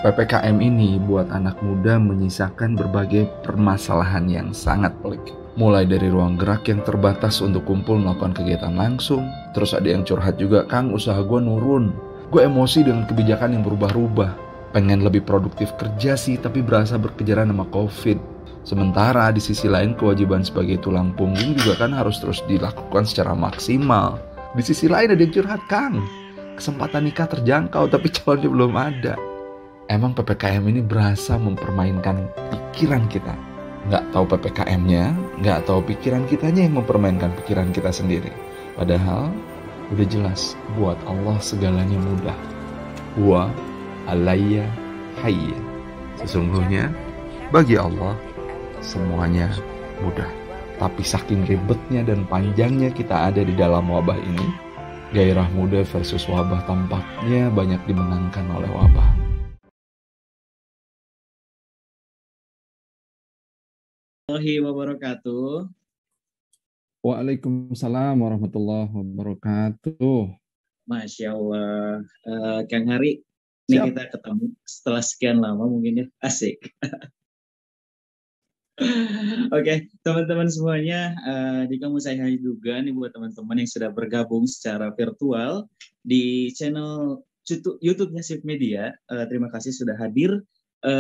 PPKM ini buat anak muda menyisakan berbagai permasalahan yang sangat pelik. Mulai dari ruang gerak yang terbatas untuk kumpul melakukan kegiatan langsung, terus ada yang curhat juga, Kang, usaha gue nurun. Gue emosi dengan kebijakan yang berubah-ubah. Pengen lebih produktif kerja sih, tapi berasa berkejaran sama COVID. Sementara di sisi lain kewajiban sebagai tulang punggung juga kan harus terus dilakukan secara maksimal. Di sisi lain ada yang curhat, Kang. Kesempatan nikah terjangkau tapi calonnya belum ada. Emang PPKM ini berasa mempermainkan pikiran kita. Nggak tahu PPKM-nya, nggak tahu pikiran kitanya yang mempermainkan pikiran kita sendiri. Padahal udah jelas buat Allah segalanya mudah. Wa alayya hayya. Sesungguhnya bagi Allah semuanya mudah. Tapi saking ribetnya dan panjangnya kita ada di dalam wabah ini, gairah muda versus wabah tampaknya banyak dimenangkan oleh wabah. Warahmatullahi wabarakatuh. Waalaikumsalam warahmatullahi wabarakatuh. Masya Allah. Kang Hari, ini Siap. kita ketemu setelah sekian lama mungkin ya. Asik. Oke, teman-teman semuanya, di kamu saya juga nih buat teman-teman yang sudah bergabung secara virtual di channel YouTube-nya Shift Media. Terima kasih sudah hadir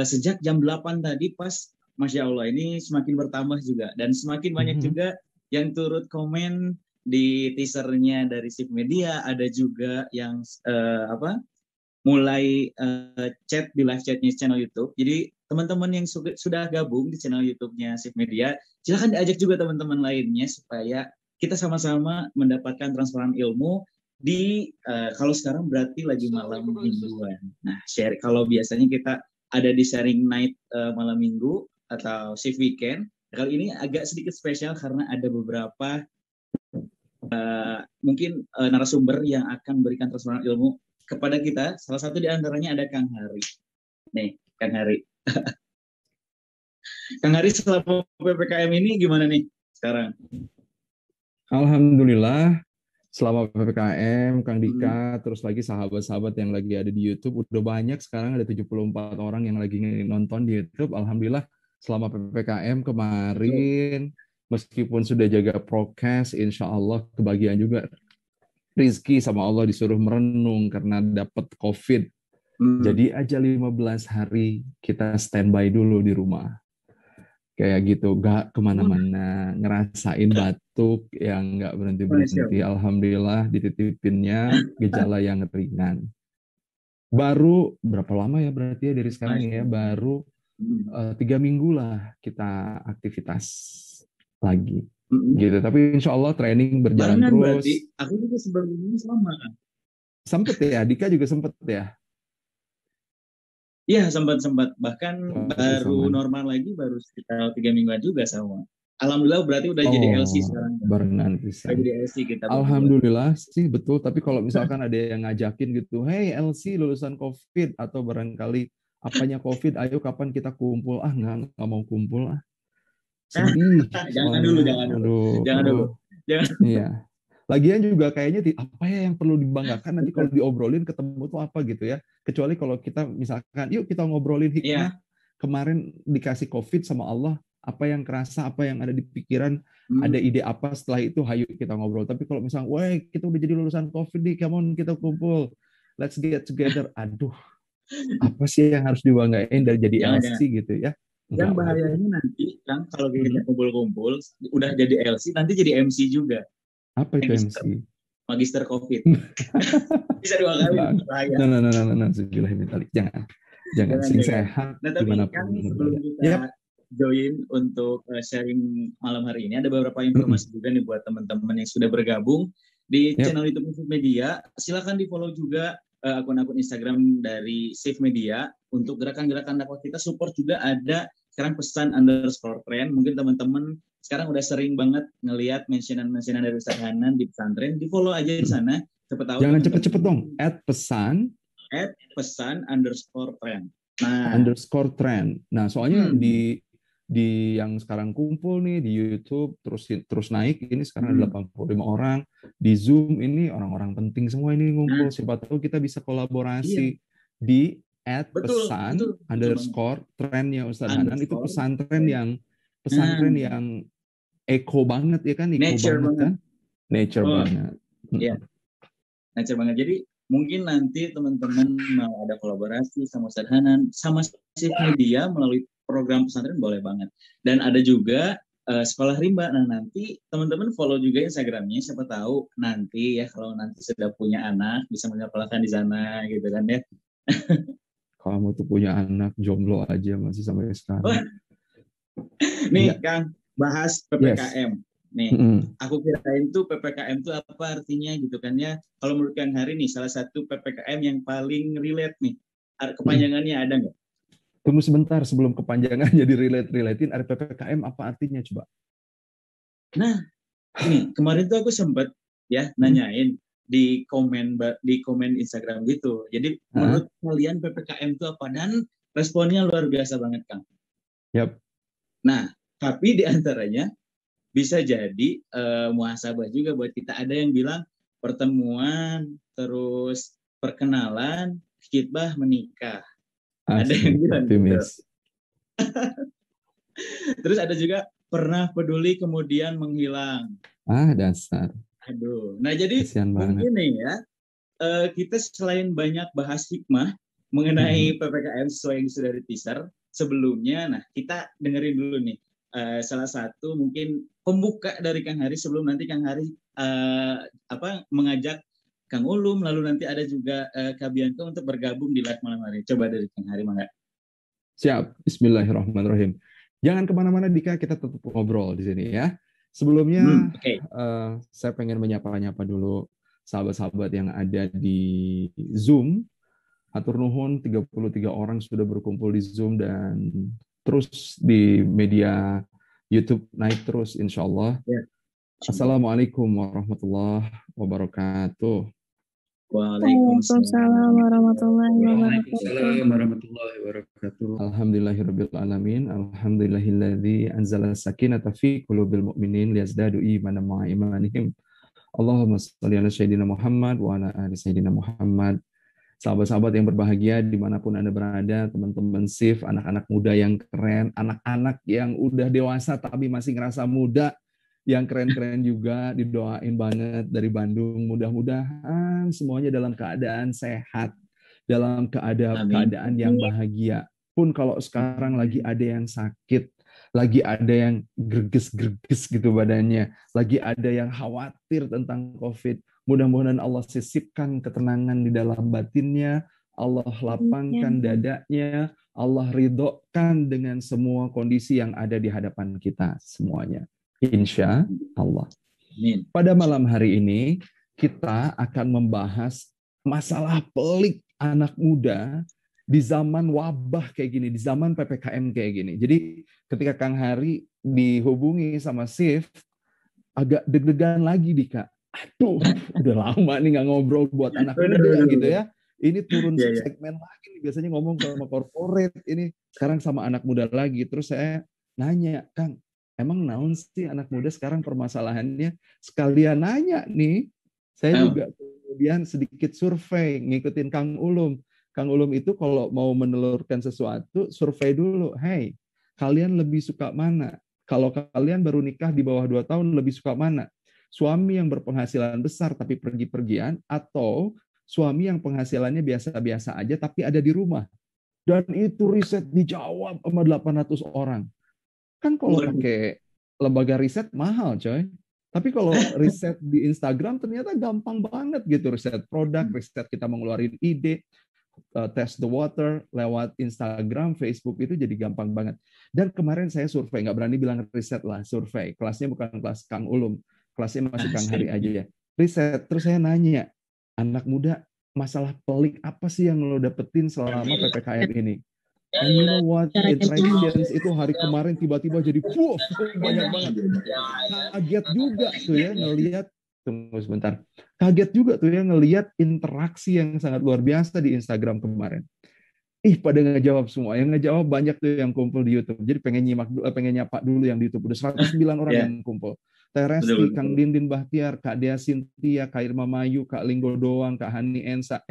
sejak jam 8 tadi pas. Masya Allah, ini semakin bertambah juga dan semakin banyak juga yang turut komen di teasernya dari Shift Media. Ada juga yang mulai chat di live chatnya channel YouTube. Jadi teman-teman yang sudah gabung di channel YouTube-nya Shift Media, silahkan diajak juga teman-teman lainnya supaya kita sama-sama mendapatkan transferan ilmu di kalau sekarang berarti lagi malam mingguan. Nah, share kalau biasanya kita ada di sharing night malam minggu atau shift weekend. Kali ini agak sedikit spesial karena ada beberapa mungkin narasumber yang akan memberikan transferan ilmu kepada kita. Salah satu di antaranya ada Kang Hari. Nih, Kang Hari. Kang Hari, selama PPKM ini gimana nih sekarang? Alhamdulillah, selama PPKM, Kang Dika, terus lagi sahabat-sahabat yang lagi ada di YouTube, udah banyak sekarang, ada 74 orang yang lagi nonton di YouTube. Alhamdulillah, selama PPKM kemarin, meskipun sudah jaga prokes, insya Allah kebagian juga rizki sama Allah, disuruh merenung karena dapat COVID. Jadi aja 15 hari kita standby dulu di rumah. Kayak gitu, gak kemana-mana, ngerasain batuk yang gak berhenti-berhenti. Alhamdulillah dititipinnya gejala yang ringan. Baru berapa lama ya berarti ya dari sekarang ya, baru 3 minggu lah kita aktivitas lagi. Gitu. Tapi insya Allah training berjalan Barengan terus. Berarti aku juga sebelumnya sama. Sempet ya, Dika juga sempet ya? Iya, sempat. Bahkan baru normal lagi baru sekitar 3 mingguan juga sama. Alhamdulillah berarti udah jadi LC sekarang. Barengan bisa. Udah jadi LC kita. Alhamdulillah sih betul. Tapi kalau misalkan ada yang ngajakin gitu, hey LC lulusan COVID atau barangkali apanya COVID, ayo kapan kita kumpul? Nggak mau kumpul ah. Sedih. Jangan dulu. Iya. Lagian juga kayaknya apa ya yang perlu dibanggakan nanti kalau diobrolin ketemu tuh apa gitu ya. Kecuali kalau kita misalkan, yuk kita ngobrolin hikmah. Kemarin dikasih COVID sama Allah, apa yang kerasa, apa yang ada di pikiran, ada ide apa setelah itu, hayu kita ngobrol. Tapi kalau misalnya, wah kita udah jadi lulusan COVID nih, come on kita kumpul, let's get together. Aduh, apa sih yang harus dibanggain dari jadi LC gitu ya? Yang bahayanya nanti kan kalau kita kumpul-kumpul, udah jadi LC, nanti jadi MC juga. Apa itu MC? Magister COVID. Bisa 2 kali. Jangan sing sehat. Nah, tapi kan sebelum kita join untuk sharing malam hari ini, ada beberapa informasi juga nih buat teman-teman yang sudah bergabung di channel YouTube Shift Media. Silakan di follow juga akun-akun Instagram dari Shift Media untuk gerakan-gerakan dakwah kita. Support juga ada sekarang pesan_trend. Mungkin teman-teman sekarang udah sering banget ngelihat mentionan dari Ustaz Hanan di pesantren. Di follow aja di sana. Jangan cepet-cepet dong. @pesan_trend. Nah, soalnya di yang sekarang kumpul nih di YouTube terus naik ini sekarang ada 85 orang. Di Zoom ini orang-orang penting semua ini ngumpul. Siapa tahu kita bisa kolaborasi di Betul, @pesan betul, betul banget. underscore trennya Ustadz Hanan itu Underscore. pesantren Nah, yang eco banget ya kan, eco nature banget banget. kan, nature Oh, banget. iya, nature banget. Jadi mungkin nanti teman-teman mau ada kolaborasi sama Ustadz Hanan, sama Shift Media melalui program pesantren boleh banget. Dan ada juga sekolah rimba. Nah nanti teman-teman follow juga Instagramnya. Siapa tahu nanti ya kalau nanti sudah punya anak bisa menyekolahkan di sana gitu kan ya. Kamu tuh punya anak jomblo aja masih sampai sekarang. Wah, nih Ya, Kang, bahas yes. PPKM. Nih, aku kirain tuh PPKM tuh apa artinya gitu kan ya. Kalau menurut Kang Hari nih, salah satu PPKM yang paling relate nih. Kepanjangannya ada nggak? Tunggu sebentar sebelum kepanjangan jadi relatein RPPKM apa artinya coba? Nah, ini kemarin tuh aku sempet ya nanyain di komen Instagram gitu. Jadi Hah? menurut kalian PPKM itu apa? Dan responnya luar biasa banget, Kang. Yap. Nah, tapi di antaranya bisa jadi muhasabah juga buat kita. Ada yang bilang pertemuan, terus perkenalan, khitbah, menikah. Ada yang Asik, bilang gitu. optimis. Terus ada juga pernah peduli kemudian menghilang. Dasar. Aduh. Nah, jadi Kasihan banget. mungkin nih ya, kita selain banyak bahas hikmah mengenai PPKM sesuai yang sudah di-teaser sebelumnya, nah kita dengerin dulu nih salah satu mungkin pembuka dari Kang Hari sebelum nanti Kang Hari mengajak Kang Ulum, lalu nanti ada juga Kak Bianca untuk bergabung di live malam hari. Coba dari Kang Hari, Mangga. Siap. Bismillahirrahmanirrahim. Jangan kemana-mana Dika, kita tetap ngobrol di sini ya. Sebelumnya, Okay. saya pengen menyapa-nyapa dulu sahabat-sahabat yang ada di Zoom. Hatur nuhun, 33 orang sudah berkumpul di Zoom dan terus di media YouTube naik terus insya Allah. Ya. Assalamualaikum warahmatullahi wabarakatuh. Waalaikumsalam warahmatullahi wabarakatuh. Waalaikumsalam warahmatullahi wabarakatuh. Alhamdulillahirabbil alamin. Alhamdulillahilladzi anzala sakinata fi qulubil mu'minin liyazdadu imanan ma'a imanihim. Allahumma shalli ala sayyidina Muhammad wa ala ali sayyidina Muhammad. Sahabat-sahabat yang berbahagia dimanapun Anda berada, teman-teman SIF, anak-anak muda yang keren, anak-anak yang udah dewasa tapi masih ngerasa muda, yang keren-keren juga, didoain banget dari Bandung. Mudah-mudahan semuanya dalam keadaan sehat, dalam keadaan yang bahagia. Pun kalau sekarang lagi ada yang sakit, lagi ada yang greges-greges gitu badannya, lagi ada yang khawatir tentang COVID, mudah-mudahan Allah sisipkan ketenangan di dalam batinnya, Allah lapangkan dadanya, Allah ridhokan dengan semua kondisi yang ada di hadapan kita semuanya. Insya Allah. Pada malam hari ini, kita akan membahas masalah pelik anak muda di zaman wabah kayak gini, di zaman PPKM kayak gini. Jadi ketika Kang Hari dihubungi sama SIF, agak deg-degan lagi Dika. Aduh, udah lama nih nggak ngobrol buat anak muda gitu ya. Ini turun segmen lagi nih, biasanya ngomong sama corporate, ini sekarang sama anak muda lagi. Terus saya nanya, Kang, emang naon sih anak muda sekarang permasalahannya? Sekalian nanya nih, saya juga kemudian sedikit survei, ngikutin Kang Ulum. Kang Ulum itu kalau mau menelurkan sesuatu, survei dulu. Hey, kalian lebih suka mana? Kalau kalian baru nikah di bawah 2 tahun, lebih suka mana? Suami yang berpenghasilan besar tapi pergi-pergian, atau suami yang penghasilannya biasa-biasa aja tapi ada di rumah? Dan itu riset dijawab sama 800 orang. Kan kalau pakai lembaga riset mahal, coy. Tapi kalau riset di Instagram ternyata gampang banget gitu. Riset produk, riset kita mengeluarkan ide, test the water lewat Instagram, Facebook itu jadi gampang banget. Dan kemarin saya survei, nggak berani bilang riset lah, survei. Kelasnya bukan kelas Kang Ulum, kelasnya masih Kang Hari aja ya. Riset, terus saya nanya, anak muda, masalah pelik apa sih yang lo dapetin selama PPKM ini? And you know what, interactions itu hari kemarin tiba-tiba jadi banyak banget. Kaget juga tuh ya ngelihat, tunggu sebentar, kaget juga tuh ya ngelihat interaksi yang sangat luar biasa di Instagram kemarin. Pada ngejawab semua, yang ngejawab banyak tuh yang kumpul di YouTube. Jadi pengen nyapa dulu yang di YouTube. Udah 109 orang yang kumpul. Teh Resti, Kang Dindin Bahtiar, Kak Dea Sintia, Kak Irma Mayu, Kak Linggo Doang, Kak Hani Ensa,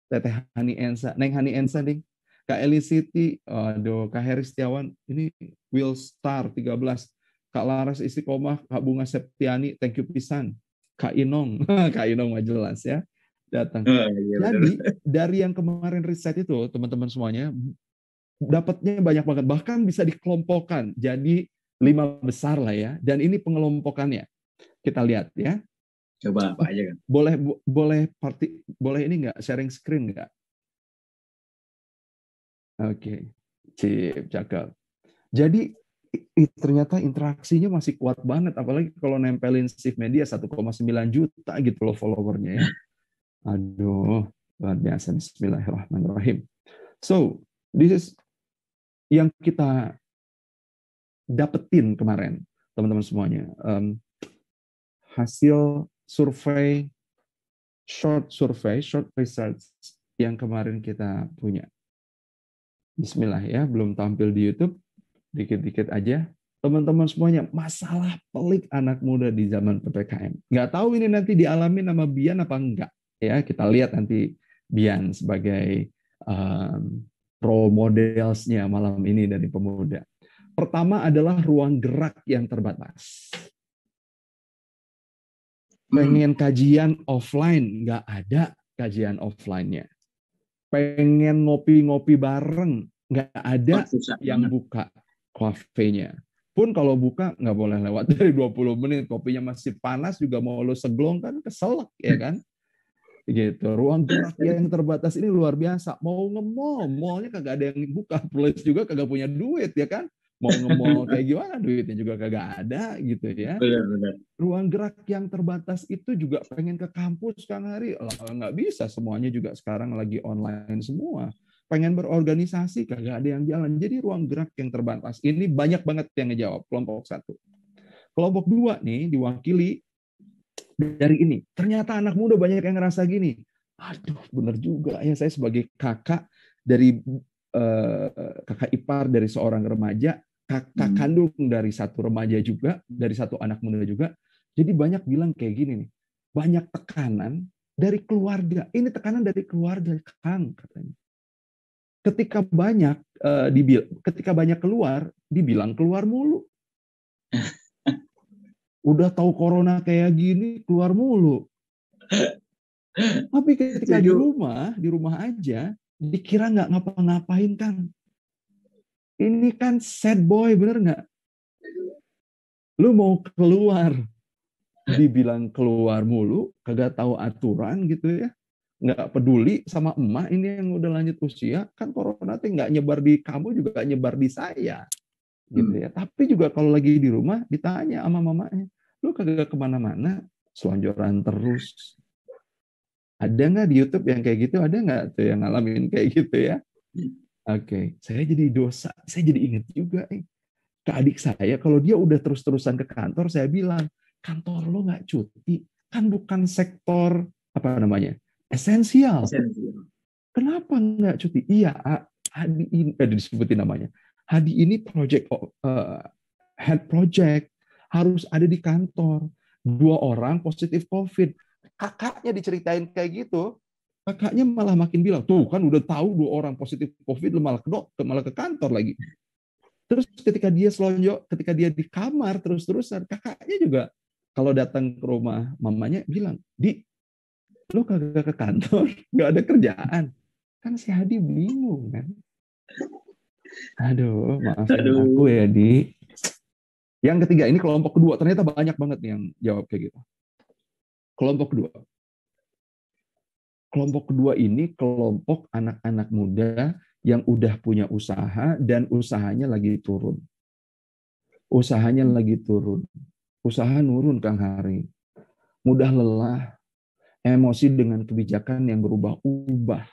Teteh Hani Ensa, Neng Hani Ensa, ding. Kak Eli Siti, aduh, Kak Heri Setiawan, ini Will Star 13. Kak Laras Istiqomah, Kak Bunga Septiani, thank you pisan. Kak Inong, Kak Inong mah jelas ya, datang. Oh, iya benar. Jadi dari yang kemarin riset itu, teman-teman semuanya, dapatnya banyak banget. Bahkan bisa dikelompokkan jadi 5 besar lah ya. Dan ini pengelompokannya. Kita lihat ya. Coba apa aja kan? Boleh ini nggak sharing screen nggak? Oke, sip, cakep. Jadi ternyata interaksinya masih kuat banget, apalagi kalau nempelin Shift Media 1,9 juta gitu loh followernya ya. Aduh, luar biasa. Bismillahirrahmanirrahim. So, this is yang kita dapetin kemarin, teman-teman semuanya. Hasil survei, short research yang kemarin kita punya. Bismillah ya, belum tampil di YouTube, dikit-dikit aja. Teman-teman semuanya, masalah pelik anak muda di zaman PPKM. Nggak tahu ini nanti dialami sama Bian apa enggak. Ya, kita lihat nanti Bian sebagai role modelsnya malam ini dari pemuda. Pertama adalah ruang gerak yang terbatas. Pengen kajian offline, nggak ada kajian offline-nya. Pengen ngopi-ngopi bareng, nggak ada yang buka kafenya. Pun kalau buka, nggak boleh lewat dari 20 menit. Kopinya masih panas, juga mau lo seglong kan, keselak ya kan. Gitu. Ruang gerak yang terbatas ini luar biasa. Mau nge-mall, mallnya kagak ada yang buka. Plus juga kagak punya duit ya kan. Mau nge-mall kayak gimana, duitnya juga kagak ada gitu ya. Benar. Ruang gerak yang terbatas itu juga pengen ke kampus Kang Hari. Nggak bisa, semuanya juga sekarang lagi online semua. Pengen berorganisasi, kagak ada yang jalan. Jadi ruang gerak yang terbatas. Ini banyak banget yang ngejawab, kelompok 1. Kelompok 2 nih, diwakili dari ini. Ternyata anak muda banyak yang ngerasa gini. Aduh, bener juga ya, saya sebagai kakak dari kakak ipar dari seorang remaja, kakak kandung dari satu remaja juga, dari satu anak muda juga. Jadi banyak bilang kayak gini nih, banyak tekanan dari keluarga. Ini tekanan dari keluarga, Kang, katanya. Ketika banyak keluar, dibilang keluar mulu. Udah tahu corona kayak gini, keluar mulu. Tapi ketika di rumah aja, dikira nggak ngapa-ngapain, Kang. Ini kan sad boy, bener nggak? Lu mau keluar, dibilang keluar mulu, kagak tahu aturan gitu ya. Nggak peduli sama emak ini yang udah lanjut usia, kan corona tuh nggak nyebar di kamu juga nggak nyebar di saya. Gitu ya. Tapi juga kalau lagi di rumah, ditanya sama mamanya, lu kagak kemana-mana, selonjoran terus. Ada nggak di YouTube yang kayak gitu? Ada nggak tuh yang ngalamin kayak gitu ya? Oke, saya jadi dosa. Saya jadi ingat juga ke adik saya, kalau dia udah terus-terusan ke kantor, saya bilang, kantor lo nggak cuti, kan bukan sektor apa namanya esensial. Kenapa nggak cuti? Iya, Hadi ini disebutin namanya. Hadi ini head project, harus ada di kantor. 2 orang positif COVID. Kakaknya diceritain kayak gitu, kakaknya malah makin bilang, tuh kan udah tahu 2 orang positif COVID, lu malah ke kantor lagi. Terus ketika dia ketika dia di kamar terus-terusan, kakaknya juga kalau datang ke rumah mamanya bilang, Di, lu kagak ke kantor, nggak ada kerjaan. Kan si Hadi bingung kan. Aduh, maafin aku ya, Di. Yang ketiga, ini kelompok kedua. Ternyata banyak banget yang jawab kayak gitu. Kelompok kedua. Kelompok kedua ini kelompok anak-anak muda yang udah punya usaha dan usahanya lagi turun. Usahanya lagi turun. Usaha nurun, Kang Hari. Mudah lelah, emosi dengan kebijakan yang berubah-ubah.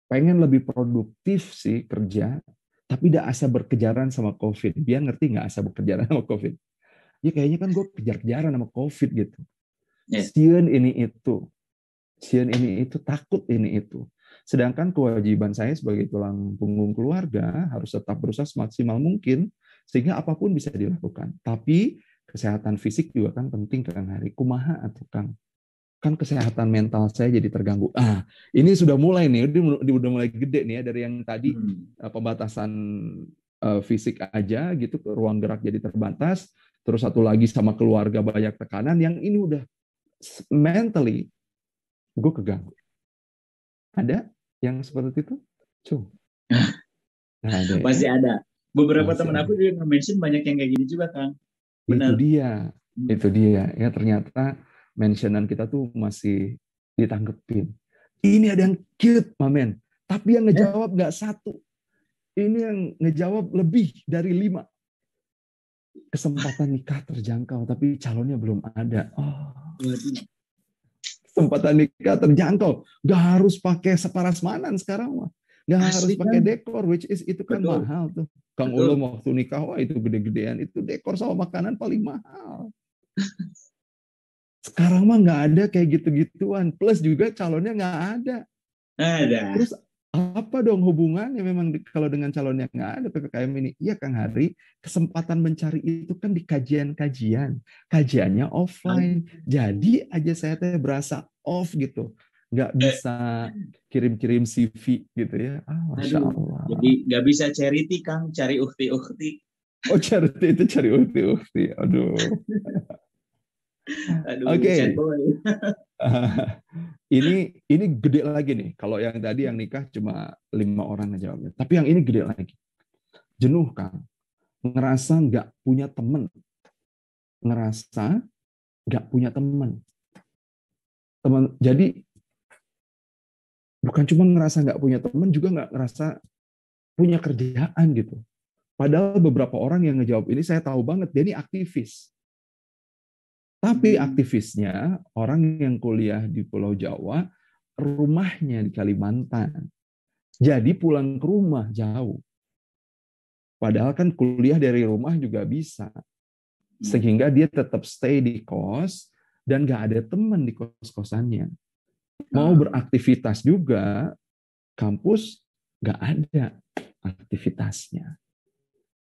Pengen lebih produktif sih kerja, tapi udah asa berkejaran sama COVID. Dia ngerti nggak asa berkejaran sama COVID? Ya kayaknya kan gue kejar-kejaran sama COVID gitu. Sieun ini itu, takut ini itu. Sedangkan kewajiban saya sebagai tulang punggung keluarga harus tetap berusaha semaksimal mungkin sehingga apapun bisa dilakukan. Tapi kesehatan fisik juga kan penting, Kang Hari. Kumaha atuh, Kang? kan kesehatan mental saya jadi terganggu. Ini sudah mulai nih, udah mulai gede nih ya, dari yang tadi pembatasan fisik aja gitu, ruang gerak jadi terbatas, terus satu lagi sama keluarga banyak tekanan, yang ini udah mentally gue keganggu. Ada yang seperti itu? Ada, pasti ya? ada. Beberapa Pasti teman ada. aku juga nge-mention banyak yang kayak gini juga, Kang. Itu Benar. dia. Ya ternyata mentionan kita tuh masih ditanggepin. Ini ada yang cute, mamen. Tapi yang ngejawab nggak satu. Ini yang ngejawab lebih dari 5. Kesempatan nikah terjangkau, tapi calonnya belum ada. Kesempatan nikah terjangkau. Nggak harus pakai separasmanan sekarang, mah. Nggak harus pakai dekor, which is itu kan mahal tuh. Kang Ulo waktu nikah, wah itu gede-gedean. Itu dekor sama makanan paling mahal. Sekarang mah nggak ada kayak gitu-gituan. Plus juga calonnya nggak ada. Terus apa dong hubungannya memang kalau dengan calon yang nggak ada PPKM ini? Iya Kang Hari, kesempatan mencari itu kan di kajian-kajian. Kajiannya offline. Jadi aja saya tuh berasa off gitu. Nggak bisa kirim-kirim CV gitu ya. Masya Allah. Jadi nggak bisa charity, Kang. Cari ukti-ukti. Oh, charity itu cari ukti-ukti. Aduh. Oke. Ini gede lagi nih. Kalau yang tadi yang nikah cuma 5 orang ngejawabnya. Tapi yang ini gede lagi. Jenuh, Kang. Ngerasa nggak punya teman. Jadi bukan cuma ngerasa nggak punya teman, juga nggak ngerasa punya kerjaan gitu. Padahal beberapa orang yang ngejawab ini saya tahu banget, dia ini aktivis. Tapi aktivisnya orang yang kuliah di Pulau Jawa, rumahnya di Kalimantan. Jadi pulang ke rumah jauh. Padahal kan kuliah dari rumah juga bisa. Sehingga dia tetap stay di kos dan nggak ada teman di kos-kosannya. Mau beraktivitas juga, kampus nggak ada aktivitasnya.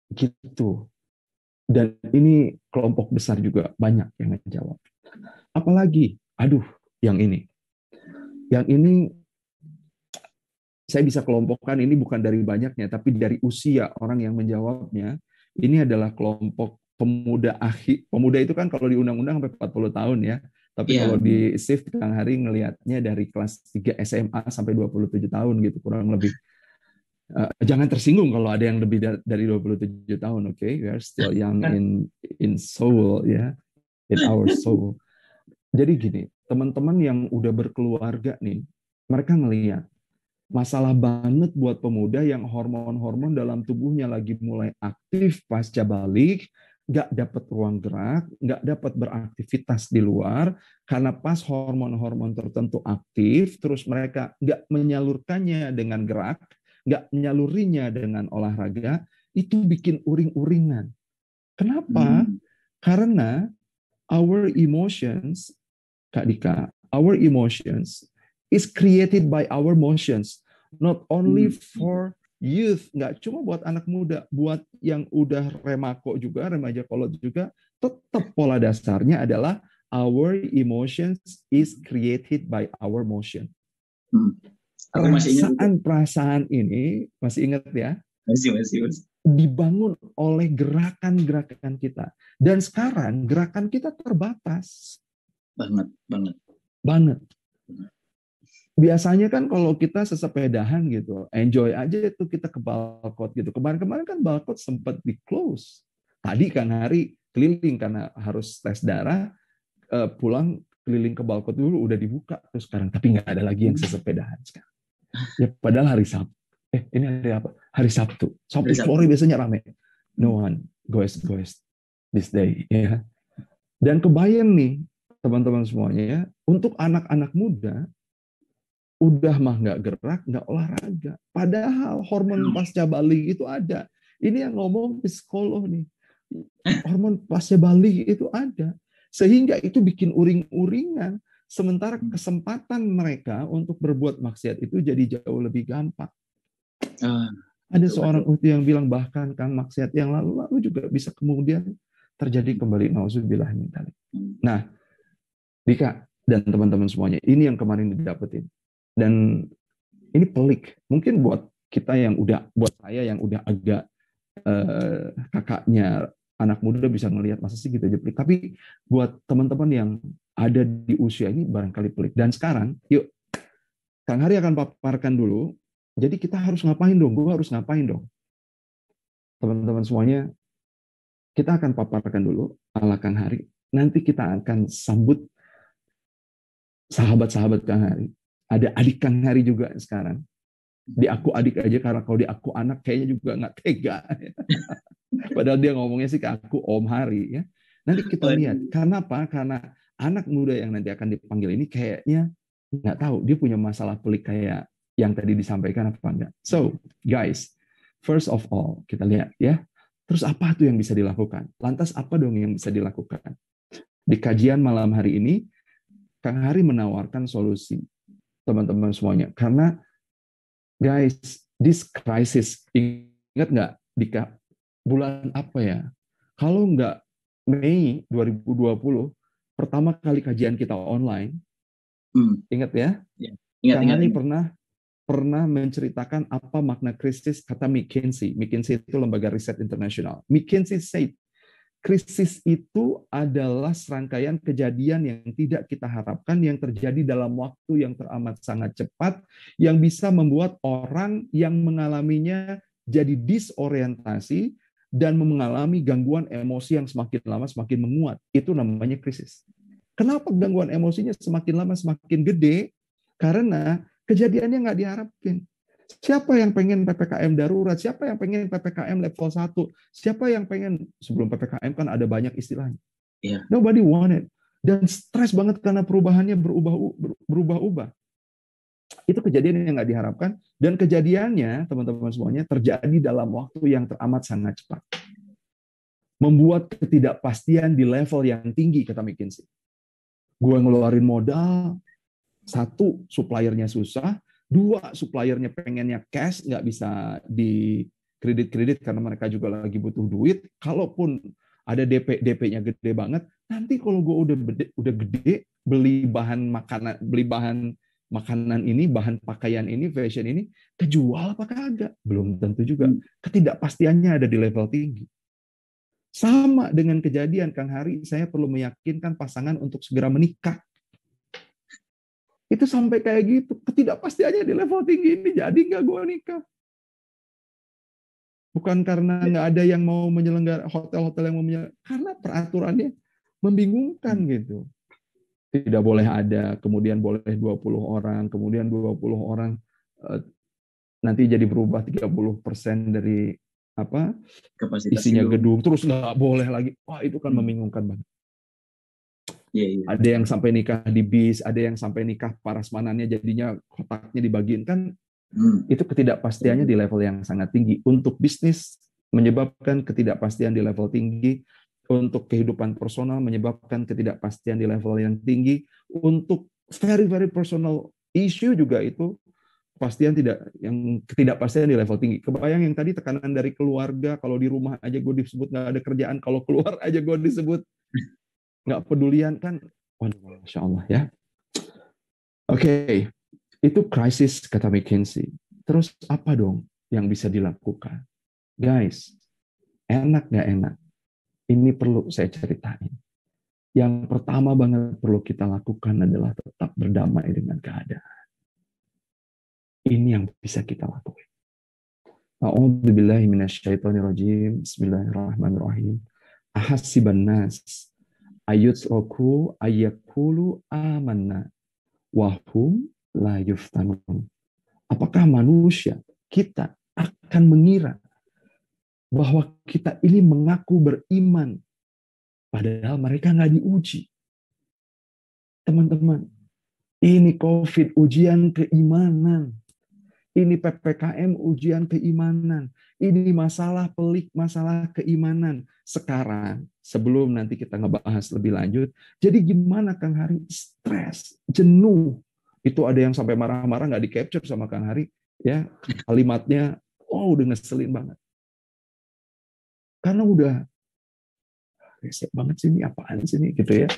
Gitu. Dan ini kelompok besar juga banyak yang menjawab. Apalagi, yang ini. Yang ini saya bisa kelompokkan, ini bukan dari banyaknya, tapi dari usia orang yang menjawabnya. Ini adalah kelompok pemuda akhir. Pemuda itu kan kalau di undang-undang sampai 40 tahun ya. Tapi kalau di shift Kang Hari ngelihatnya dari kelas 3 SMA sampai 27 tahun gitu kurang lebih. Jangan tersinggung kalau ada yang lebih dari 27 tahun, oke? We are still young in soul ya, in our soul. Jadi gini, teman-teman yang udah berkeluarga nih, mereka ngelihat masalah banget buat pemuda yang hormon-hormon dalam tubuhnya lagi mulai aktif pasca balik, nggak dapat ruang gerak, nggak dapat beraktivitas di luar, karena pas hormon-hormon tertentu aktif, terus mereka nggak menyalurkannya dengan gerak, nggak menyalurinya dengan olahraga, itu bikin uring-uringan. Kenapa? Karena our emotions, Kak Dika, our emotions is created by our motions, not only for youth, nggak cuma buat anak muda, buat yang udah remako juga, remaja kolot juga, tetap pola dasarnya adalah our emotions is created by our motion. Perasaan ini, masih ingat ya? Masih. Dibangun oleh gerakan-gerakan kita. Dan sekarang gerakan kita terbatas. Banget. Biasanya kan kalau kita sesepedahan gitu, enjoy aja itu kita ke Balkot gitu. Kemarin-kemarin kan Balkot sempat di-close. Tadi kan Hari keliling karena harus tes darah, pulang keliling ke Balkot dulu udah dibuka terus sekarang. Tapi nggak ada lagi yang sesepedahan sekarang. Ya padahal hari Sabtu. Ini hari apa? Hari Sabtu. Sabtu sore biasanya rame. No one goes this day. Ya. Dan kebayang nih teman-teman semuanya ya, untuk anak-anak muda udah mah nggak gerak, nggak olahraga. Padahal hormon pasca balik itu ada. Ini yang ngomong psikolog nih. Hormon pasca balik itu ada. Sehingga itu bikin uring-uringan. Sementara kesempatan mereka untuk berbuat maksiat itu jadi jauh lebih gampang. Ada seorang ukti yang bilang bahkan Kang maksiat yang lalu juga bisa kemudian terjadi kembali. Nauzubillah min dzalik. Nah, Dika, dan teman-teman semuanya. Ini yang kemarin didapetin. Dan ini pelik. Mungkin buat kita yang udah, buat saya yang udah agak kakaknya anak muda bisa ngelihat masa sih gitu aja pelik. Tapi buat teman-teman yang ada di usia ini barangkali pelik. Dan sekarang, yuk, Kang Hari akan paparkan dulu. Jadi kita harus ngapain dong? Gue harus ngapain dong? Teman-teman semuanya, kita akan paparkan dulu ala Kang Hari. Nanti kita akan sambut sahabat-sahabat Kang Hari. Ada adik Kang Hari juga sekarang. Di aku adik aja, karena kalau di aku anak kayaknya juga nggak tega. Padahal dia ngomongnya sih ke aku Om Hari. Ya. Nanti kita lihat. Karena apa? Karena anak muda yang nanti akan dipanggil ini kayaknya nggak tahu. Dia punya masalah pelik kayak yang tadi disampaikan apa enggak. So, guys, first of all, kita lihat ya. Terus apa tuh yang bisa dilakukan? Lantas apa dong yang bisa dilakukan? Di kajian malam hari ini, Kang Hari menawarkan solusi. Teman-teman semuanya. Karena, guys, this crisis, ingat nggak di bulan apa ya? Kalau nggak Mei 2020, pertama kali kajian kita online, ingat ya? Kang Hari pernah menceritakan apa makna krisis, kata McKinsey. McKinsey itu lembaga riset internasional. McKinsey said, krisis itu adalah serangkaian kejadian yang tidak kita harapkan, yang terjadi dalam waktu yang teramat sangat cepat, yang bisa membuat orang yang mengalaminya jadi disorientasi dan mengalami gangguan emosi yang semakin lama semakin menguat. Itu namanya krisis. Kenapa gangguan emosinya semakin lama semakin gede? Karena kejadiannya nggak diharapkan. Siapa yang pengen PPKM darurat? Siapa yang pengen PPKM level 1? Siapa yang pengen, sebelum PPKM kan ada banyak istilahnya. Yeah. Nobody wanted. Dan stres banget karena perubahannya berubah-ubah. Itu kejadian yang nggak diharapkan. Dan kejadiannya, teman-teman semuanya, terjadi dalam waktu yang teramat sangat cepat. Membuat ketidakpastian di level yang tinggi, kata McKinsey. Gue ngeluarin modal, satu, suppliernya susah. Dua, suppliernya pengennya cash, nggak bisa di kredit karena mereka juga lagi butuh duit. Kalaupun ada DP-nya gede banget, nanti kalau gue udah gede, beli bahan makanan ini, bahan pakaian ini, fashion ini, kejual apa kagak? Belum tentu juga. Ketidakpastiannya ada di level tinggi. Sama dengan kejadian Kang Hari, saya perlu meyakinkan pasangan untuk segera menikah. Itu sampai kayak gitu. Ketidakpastiannya di level tinggi ini, jadi nggak gue nikah. Bukan karena nggak ada yang mau menyelenggara, hotel-hotel yang mau menyelenggara, karena peraturannya membingungkan gitu. Tidak boleh ada, kemudian boleh 20 orang, kemudian 20 orang nanti jadi berubah 30% dari apa isinya gedung, terus nggak boleh lagi. Wah, itu kan membingungkan banget. Ada yang sampai nikah di bis, ada yang sampai nikah parasmanannya jadinya kotaknya dibagiin kan. Itu ketidakpastiannya di level yang sangat tinggi. Untuk bisnis menyebabkan ketidakpastian di level tinggi, untuk kehidupan personal menyebabkan ketidakpastian di level yang tinggi, untuk very very personal issue juga itu ketidakpastian di level tinggi. Kebayang yang tadi tekanan dari keluarga, kalau di rumah aja gue disebut nggak ada kerjaan, kalau keluar aja gue disebut nggak pedulian kan. Waduh, Masya Allah ya. Oke. Itu krisis kata McKinsey. Terus apa dong yang bisa dilakukan? Guys, enak nggak enak? Ini perlu saya ceritain. Yang pertama banget perlu kita lakukan adalah tetap berdamai dengan keadaan. Ini yang bisa kita lakukan. A'udzubillahi minasyaitonirrajim. Bismillahirrahmanirrahim. Ahasiban nas ayyutraku ayyakulu amanna wahum la yuftanun. Apakah manusia, kita akan mengira bahwa kita ini mengaku beriman padahal mereka nggak diuji? Teman-teman, ini COVID ujian keimanan. Ini PPKM ujian keimanan. Ini masalah pelik, masalah keimanan. Sekarang, sebelum nanti kita ngebahas lebih lanjut, jadi gimana Kang Hari? Stres, jenuh. Itu ada yang sampai marah-marah nggak di-capture sama Kang Hari. Ya, kalimatnya, udah ngeselin banget. Karena udah, resek banget sih ini, apaan sih ini, gitu ya.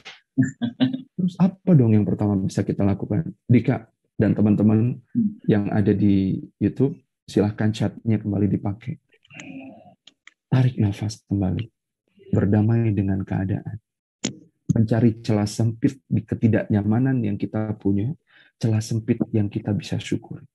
Terus apa dong yang pertama bisa kita lakukan? Dika dan teman-teman yang ada di YouTube, silahkan chatnya kembali dipakai. Tarik nafas kembali. Berdamai dengan keadaan. Mencari celah sempit di ketidaknyamanan yang kita punya, celah sempit yang kita bisa syukuri.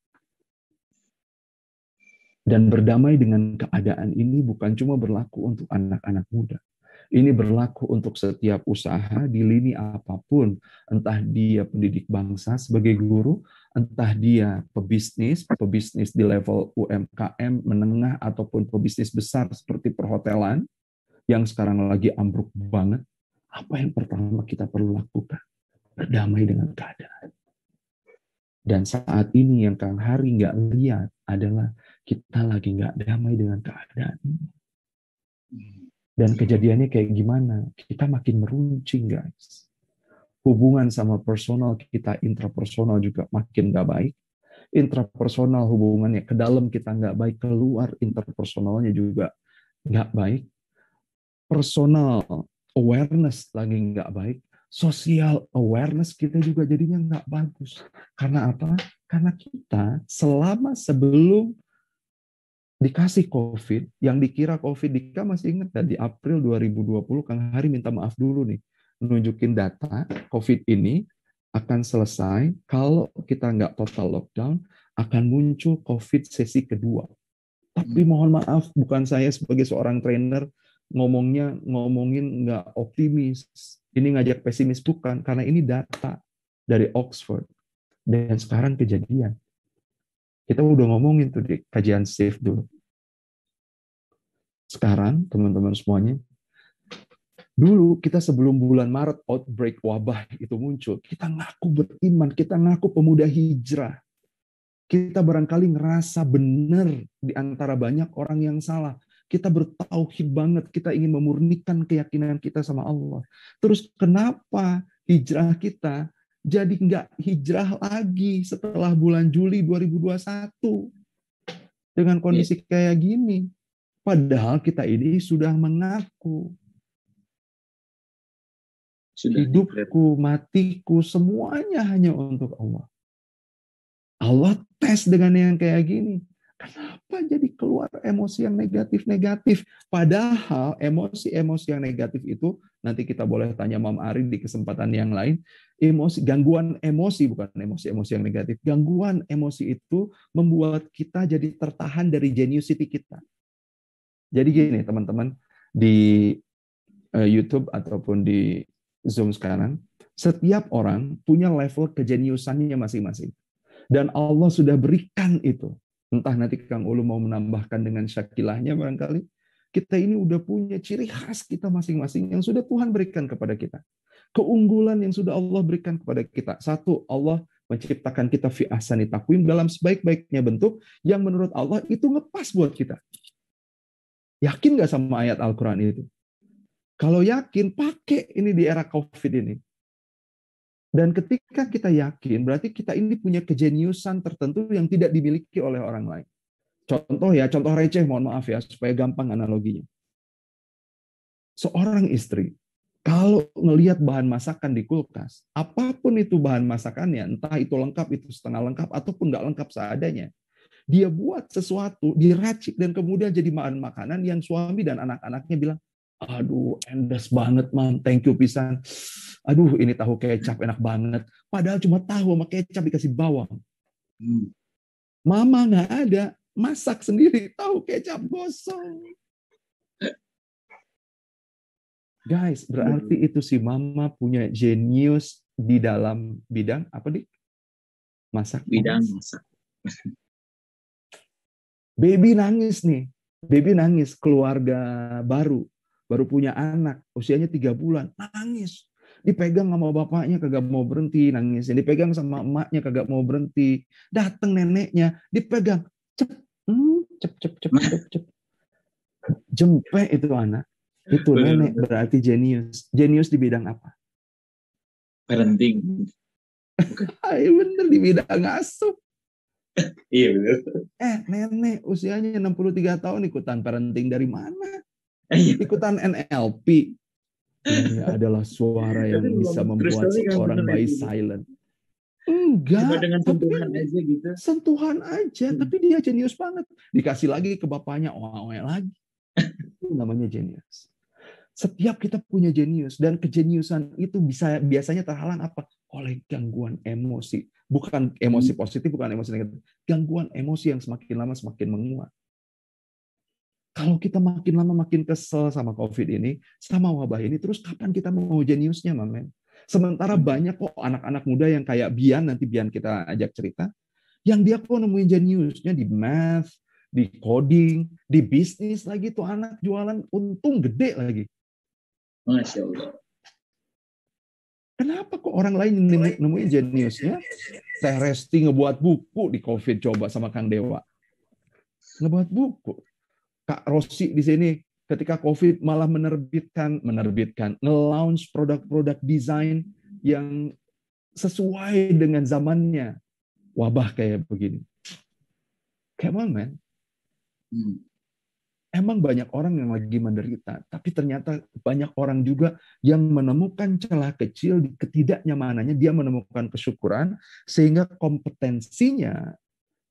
Dan berdamai dengan keadaan ini bukan cuma berlaku untuk anak-anak muda. Ini berlaku untuk setiap usaha di lini apapun. Entah dia pendidik bangsa sebagai guru, entah dia pebisnis di level UMKM, menengah, ataupun pebisnis besar seperti perhotelan, yang sekarang lagi ambruk banget. Apa yang pertama kita perlu lakukan? Berdamai dengan keadaan. Dan saat ini yang Kang Hari nggak lihat adalah kita lagi nggak damai dengan keadaan ini. Dan kejadiannya kayak gimana? Kita makin meruncing, guys. Hubungan sama personal kita, intrapersonal juga makin nggak baik. Intrapersonal hubungannya ke dalam kita nggak baik, keluar interpersonalnya juga nggak baik. Personal awareness lagi nggak baik. Social awareness kita juga jadinya nggak bagus. Karena apa? Karena kita selama sebelum dikasih COVID, yang dikira COVID, Dika masih ingat kan, di April 2020, Kang Hari minta maaf dulu nih, menunjukin data COVID ini akan selesai, kalau kita nggak total lockdown, akan muncul COVID sesi kedua. Tapi mohon maaf, bukan saya sebagai seorang trainer ngomongin nggak optimis, ini ngajak pesimis, bukan, karena ini data dari Oxford. Dan sekarang kejadian. Kita udah ngomongin tuh di kajian SAFE dulu. Sekarang, teman-teman semuanya, dulu kita sebelum bulan Maret outbreak wabah itu muncul, kita ngaku beriman, kita ngaku pemuda hijrah. Kita barangkali ngerasa benar di antara banyak orang yang salah. Kita bertauhid banget, kita ingin memurnikan keyakinan kita sama Allah. Terus kenapa hijrah kita jadi nggak hijrah lagi setelah bulan Juli 2021 dengan kondisi kayak gini? Padahal kita ini sudah mengaku hidupku, matiku, semuanya hanya untuk Allah. Allah tes dengan yang kayak gini. Kenapa jadi keluar emosi yang negatif-negatif? Padahal emosi-emosi yang negatif itu, nanti kita boleh tanya Mam Ari di kesempatan yang lain, gangguan emosi, bukan emosi-emosi yang negatif. Gangguan emosi itu membuat kita jadi tertahan dari geniusity kita. Jadi gini teman-teman, di YouTube ataupun di Zoom sekarang, setiap orang punya level kejeniusannya masing-masing. Dan Allah sudah berikan itu. Entah nanti Kang Ulu mau menambahkan dengan syakilahnya barangkali. Kita ini udah punya ciri khas kita masing-masing yang sudah Tuhan berikan kepada kita. Keunggulan yang sudah Allah berikan kepada kita. Satu, Allah menciptakan kita fi ahsani taqwim dalam sebaik-baiknya bentuk yang menurut Allah itu ngepas buat kita. Yakin nggak sama ayat Al-Quran itu? Kalau yakin, pakai ini di era COVID ini. Dan ketika kita yakin, berarti kita ini punya kejeniusan tertentu yang tidak dimiliki oleh orang lain. Contoh receh, mohon maaf ya, supaya gampang analoginya. Seorang istri, kalau ngelihat bahan masakan di kulkas, apapun itu bahan masakannya, entah itu lengkap, itu setengah lengkap, ataupun nggak lengkap seadanya, dia buat sesuatu, diracik, dan kemudian jadi bahan makanan yang suami dan anak-anaknya bilang, aduh, endes banget, Mam. Thank you pisan. Aduh, ini tahu kecap enak banget. Padahal cuma tahu sama kecap dikasih bawang. Mama nggak ada. Masak sendiri, tahu kecap gosong. Guys, berarti itu si mama punya jenius di dalam bidang apa, Dik? Masak. Bidang masak. Baby nangis nih. Baby nangis, keluarga baru punya anak, usianya 3 bulan, nangis. Dipegang sama bapaknya kagak mau berhenti nangis. Dipegang sama emaknya kagak mau berhenti. Datang neneknya, dipegang. Cep. Jempe itu anak. Itu nenek berarti jenius. Jenius di bidang apa? Parenting. Bener, di bidang asuh. Iya bener. Nenek usianya 63 tahun ikutan parenting dari mana? Ikutan NLP. Ini adalah suara Tapi yang bisa memang terus membuat story kan seorang bener bayi itu. silent. Cuma Enggak, dengan tapi sentuhan aja gitu. sentuhan aja. Tapi dia jenius banget. Dikasih lagi ke bapaknya, oe lagi. Itu namanya jenius. Setiap kita punya jenius, dan kejeniusan itu biasanya terhalang apa? Oleh gangguan emosi. Bukan emosi positif, bukan emosi negatif. Gangguan emosi yang semakin lama semakin menguat. Kalau kita makin lama makin kesel sama COVID ini, sama wabah ini, terus kapan kita mau jeniusnya, Mamen? Sementara banyak kok anak-anak muda yang kayak Bian, nanti Bian kita ajak cerita, yang dia kok nemuin jeniusnya di math, di coding, di bisnis lagi, tuh anak jualan untung gede lagi. Masya Allah. Kenapa kok orang lain nemuin jeniusnya? Teh Resti ngebuat buku di COVID, coba sama Kang Dewa. Ngebuat buku. Kak Rosi di sini ketika COVID malah menerbitkan, nge-launch produk-produk desain yang sesuai dengan zamannya. Wabah kayak begini. Come on, man. Emang banyak orang yang lagi menderita, tapi ternyata banyak orang juga yang menemukan celah kecil di ketidaknyamanannya, dia menemukan kesyukuran, sehingga kompetensinya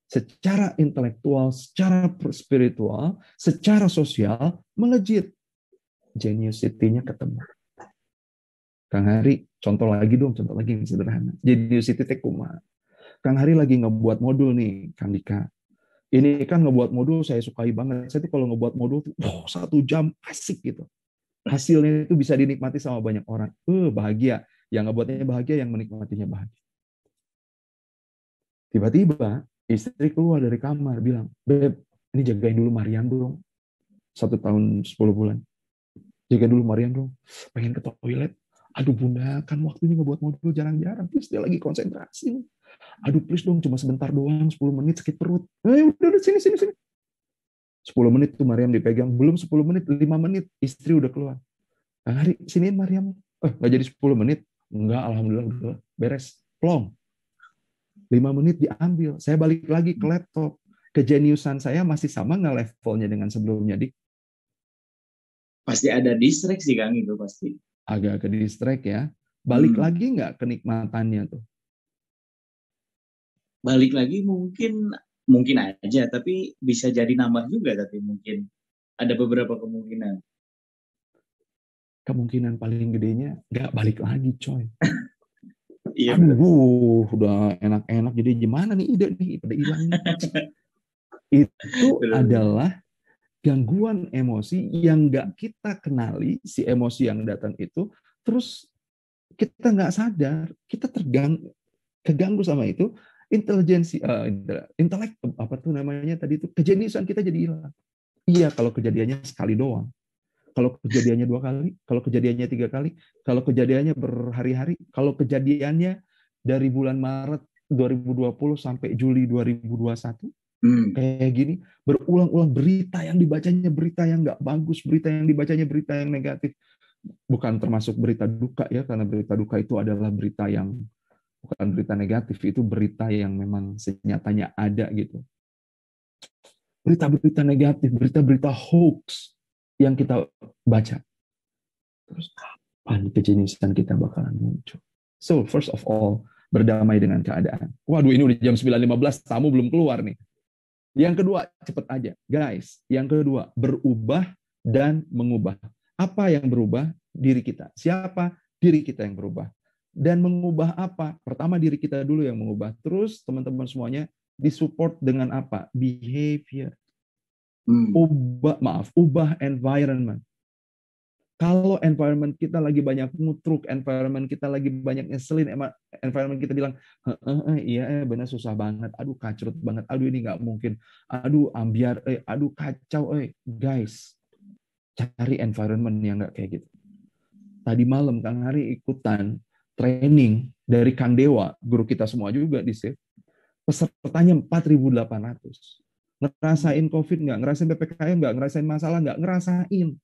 secara intelektual, secara spiritual, secara sosial melejit. Geniusity-nya ketemu. Kang Hari, contoh lagi yang sederhana. Geniusity teh kumaha. Kang Hari lagi ngebuat modul nih, Kang Dika. Ini kan ngebuat modul saya sukai banget. Saya tuh kalau ngebuat modul tuh 1 jam asik gitu. Hasilnya itu bisa dinikmati sama banyak orang. Bahagia. Yang ngebuatnya bahagia, yang menikmatinya bahagia. Tiba-tiba istri keluar dari kamar bilang, "Beb, ini jagain dulu Mariam dong. 1 tahun 10 bulan. Jaga dulu Mariam dong. Pengen ke toilet. Aduh Bunda, kan waktunya ngebuat modul jarang-jarang. Terus dia lagi konsentrasi nih. Aduh please dong, cuma sebentar doang, 10 menit sakit perut. Udah, sini. 10 menit tuh Mariam dipegang. Belum 10 menit, 5 menit. Istri udah keluar. Kang Hari, siniin Mariam. Nggak jadi 10 menit? Enggak, alhamdulillah udah beres. Plong. 5 menit diambil. Saya balik lagi ke laptop. Kejeniusan saya masih sama nggak levelnya dengan sebelumnya, Dik? Pasti ada distraksi Kang itu pasti. Agak ke distract ya. Balik lagi nggak kenikmatannya tuh? Balik lagi mungkin aja, tapi bisa jadi nambah juga, tapi mungkin ada beberapa kemungkinan. Kemungkinan paling gedenya nggak balik lagi, coy. Iya. Aduh, udah enak-enak, jadi gimana nih ide nih, pada hilang nih. Itu adalah gangguan emosi yang nggak kita kenali, si emosi yang datang itu, terus kita nggak sadar, kita keganggu sama itu, intelek, apa tuh namanya tadi itu, kejeniusan kita jadi hilang. Iya, kalau kejadiannya sekali doang. Kalau kejadiannya 2 kali, kalau kejadiannya 3 kali, kalau kejadiannya berhari-hari, kalau kejadiannya dari bulan Maret 2020 sampai Juli 2021, kayak gini, berulang-ulang berita yang dibacanya berita yang nggak bagus, berita yang dibacanya berita yang negatif. Bukan termasuk berita duka ya, karena berita duka itu adalah berita yang bukan berita negatif, itu berita yang memang senyatanya ada gitu. Berita-berita negatif, berita-berita hoax yang kita baca. Terus kapan kejeniusan kita bakalan muncul? So, first of all, berdamai dengan keadaan. Waduh, ini udah jam 9.15, tamu belum keluar nih. Yang kedua, cepet aja. Guys, yang kedua, berubah dan mengubah. Apa yang berubah? Diri kita. Siapa? Diri kita yang berubah. Dan mengubah apa? Pertama diri kita dulu yang mengubah. Terus teman-teman semuanya disupport dengan apa? Behavior. Ubah environment. Kalau environment kita lagi banyak ngutruk, environment kita lagi banyak ngeselin, environment kita bilang, iya benar susah banget, aduh kacrut banget, aduh ini nggak mungkin, aduh ambiar, aduh kacau, guys, cari environment yang nggak kayak gitu. Tadi malam Kang Hari ikutan training dari Kang Dewa, guru kita semua juga di save, pesertanya 4.800. Ngerasain COVID nggak? Ngerasain PPKM nggak? Ngerasain masalah nggak? Ngerasain.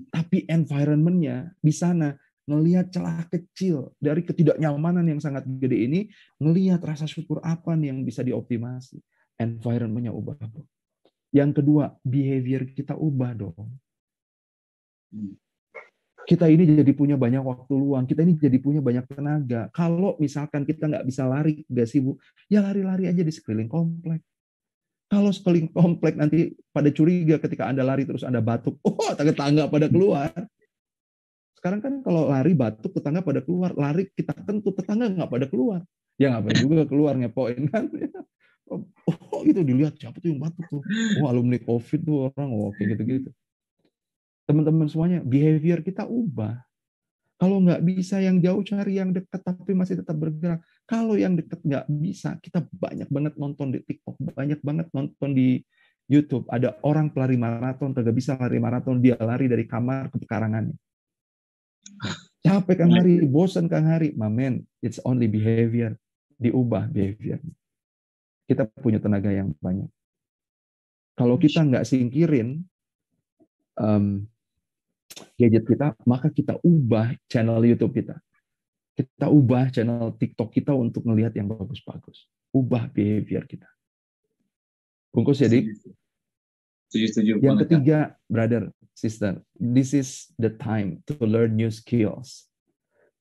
Tapi environment-nya di sana, ngelihat celah kecil dari ketidaknyamanan yang sangat gede ini, ngelihat rasa syukur apa nih yang bisa dioptimasi. Environment-nya ubah. Yang kedua, behavior kita ubah dong. Kita ini jadi punya banyak waktu luang, kita ini jadi punya banyak tenaga. Kalau misalkan kita nggak bisa lari, nggak sibuk, ya lari-lari aja di sekeliling komplek. Kalau sekeliling komplek nanti pada curiga ketika Anda lari terus Anda batuk, oh tetangga pada keluar. Sekarang kan kalau lari batuk tetangga pada keluar, lari kita kentut tetangga nggak pada keluar. Ya ngapain juga keluar ngepoin kan. Oh itu dilihat siapa tuh yang batuk tuh. Oh alumni COVID tuh orang, oh kayak gitu-gitu. Teman-teman semuanya, behavior kita ubah. Kalau nggak bisa yang jauh, cari yang dekat tapi masih tetap bergerak. Kalau yang dekat nggak bisa, kita banyak banget nonton di TikTok, banyak banget nonton di YouTube. Ada orang pelari maraton, kagak bisa lari maraton, dia lari dari kamar ke pekarangannya. Capek Kang Hari, bosan Kang Hari. Man, it's only behavior. Diubah behavior. Kita punya tenaga yang banyak. Kalau kita nggak singkirin gadget kita, maka kita ubah channel YouTube kita. Kita ubah channel TikTok kita untuk melihat yang bagus-bagus. Ubah behavior kita. Bungkus ya, Dik? Setuju. Yang ketiga, brother, sister, this is the time to learn new skills.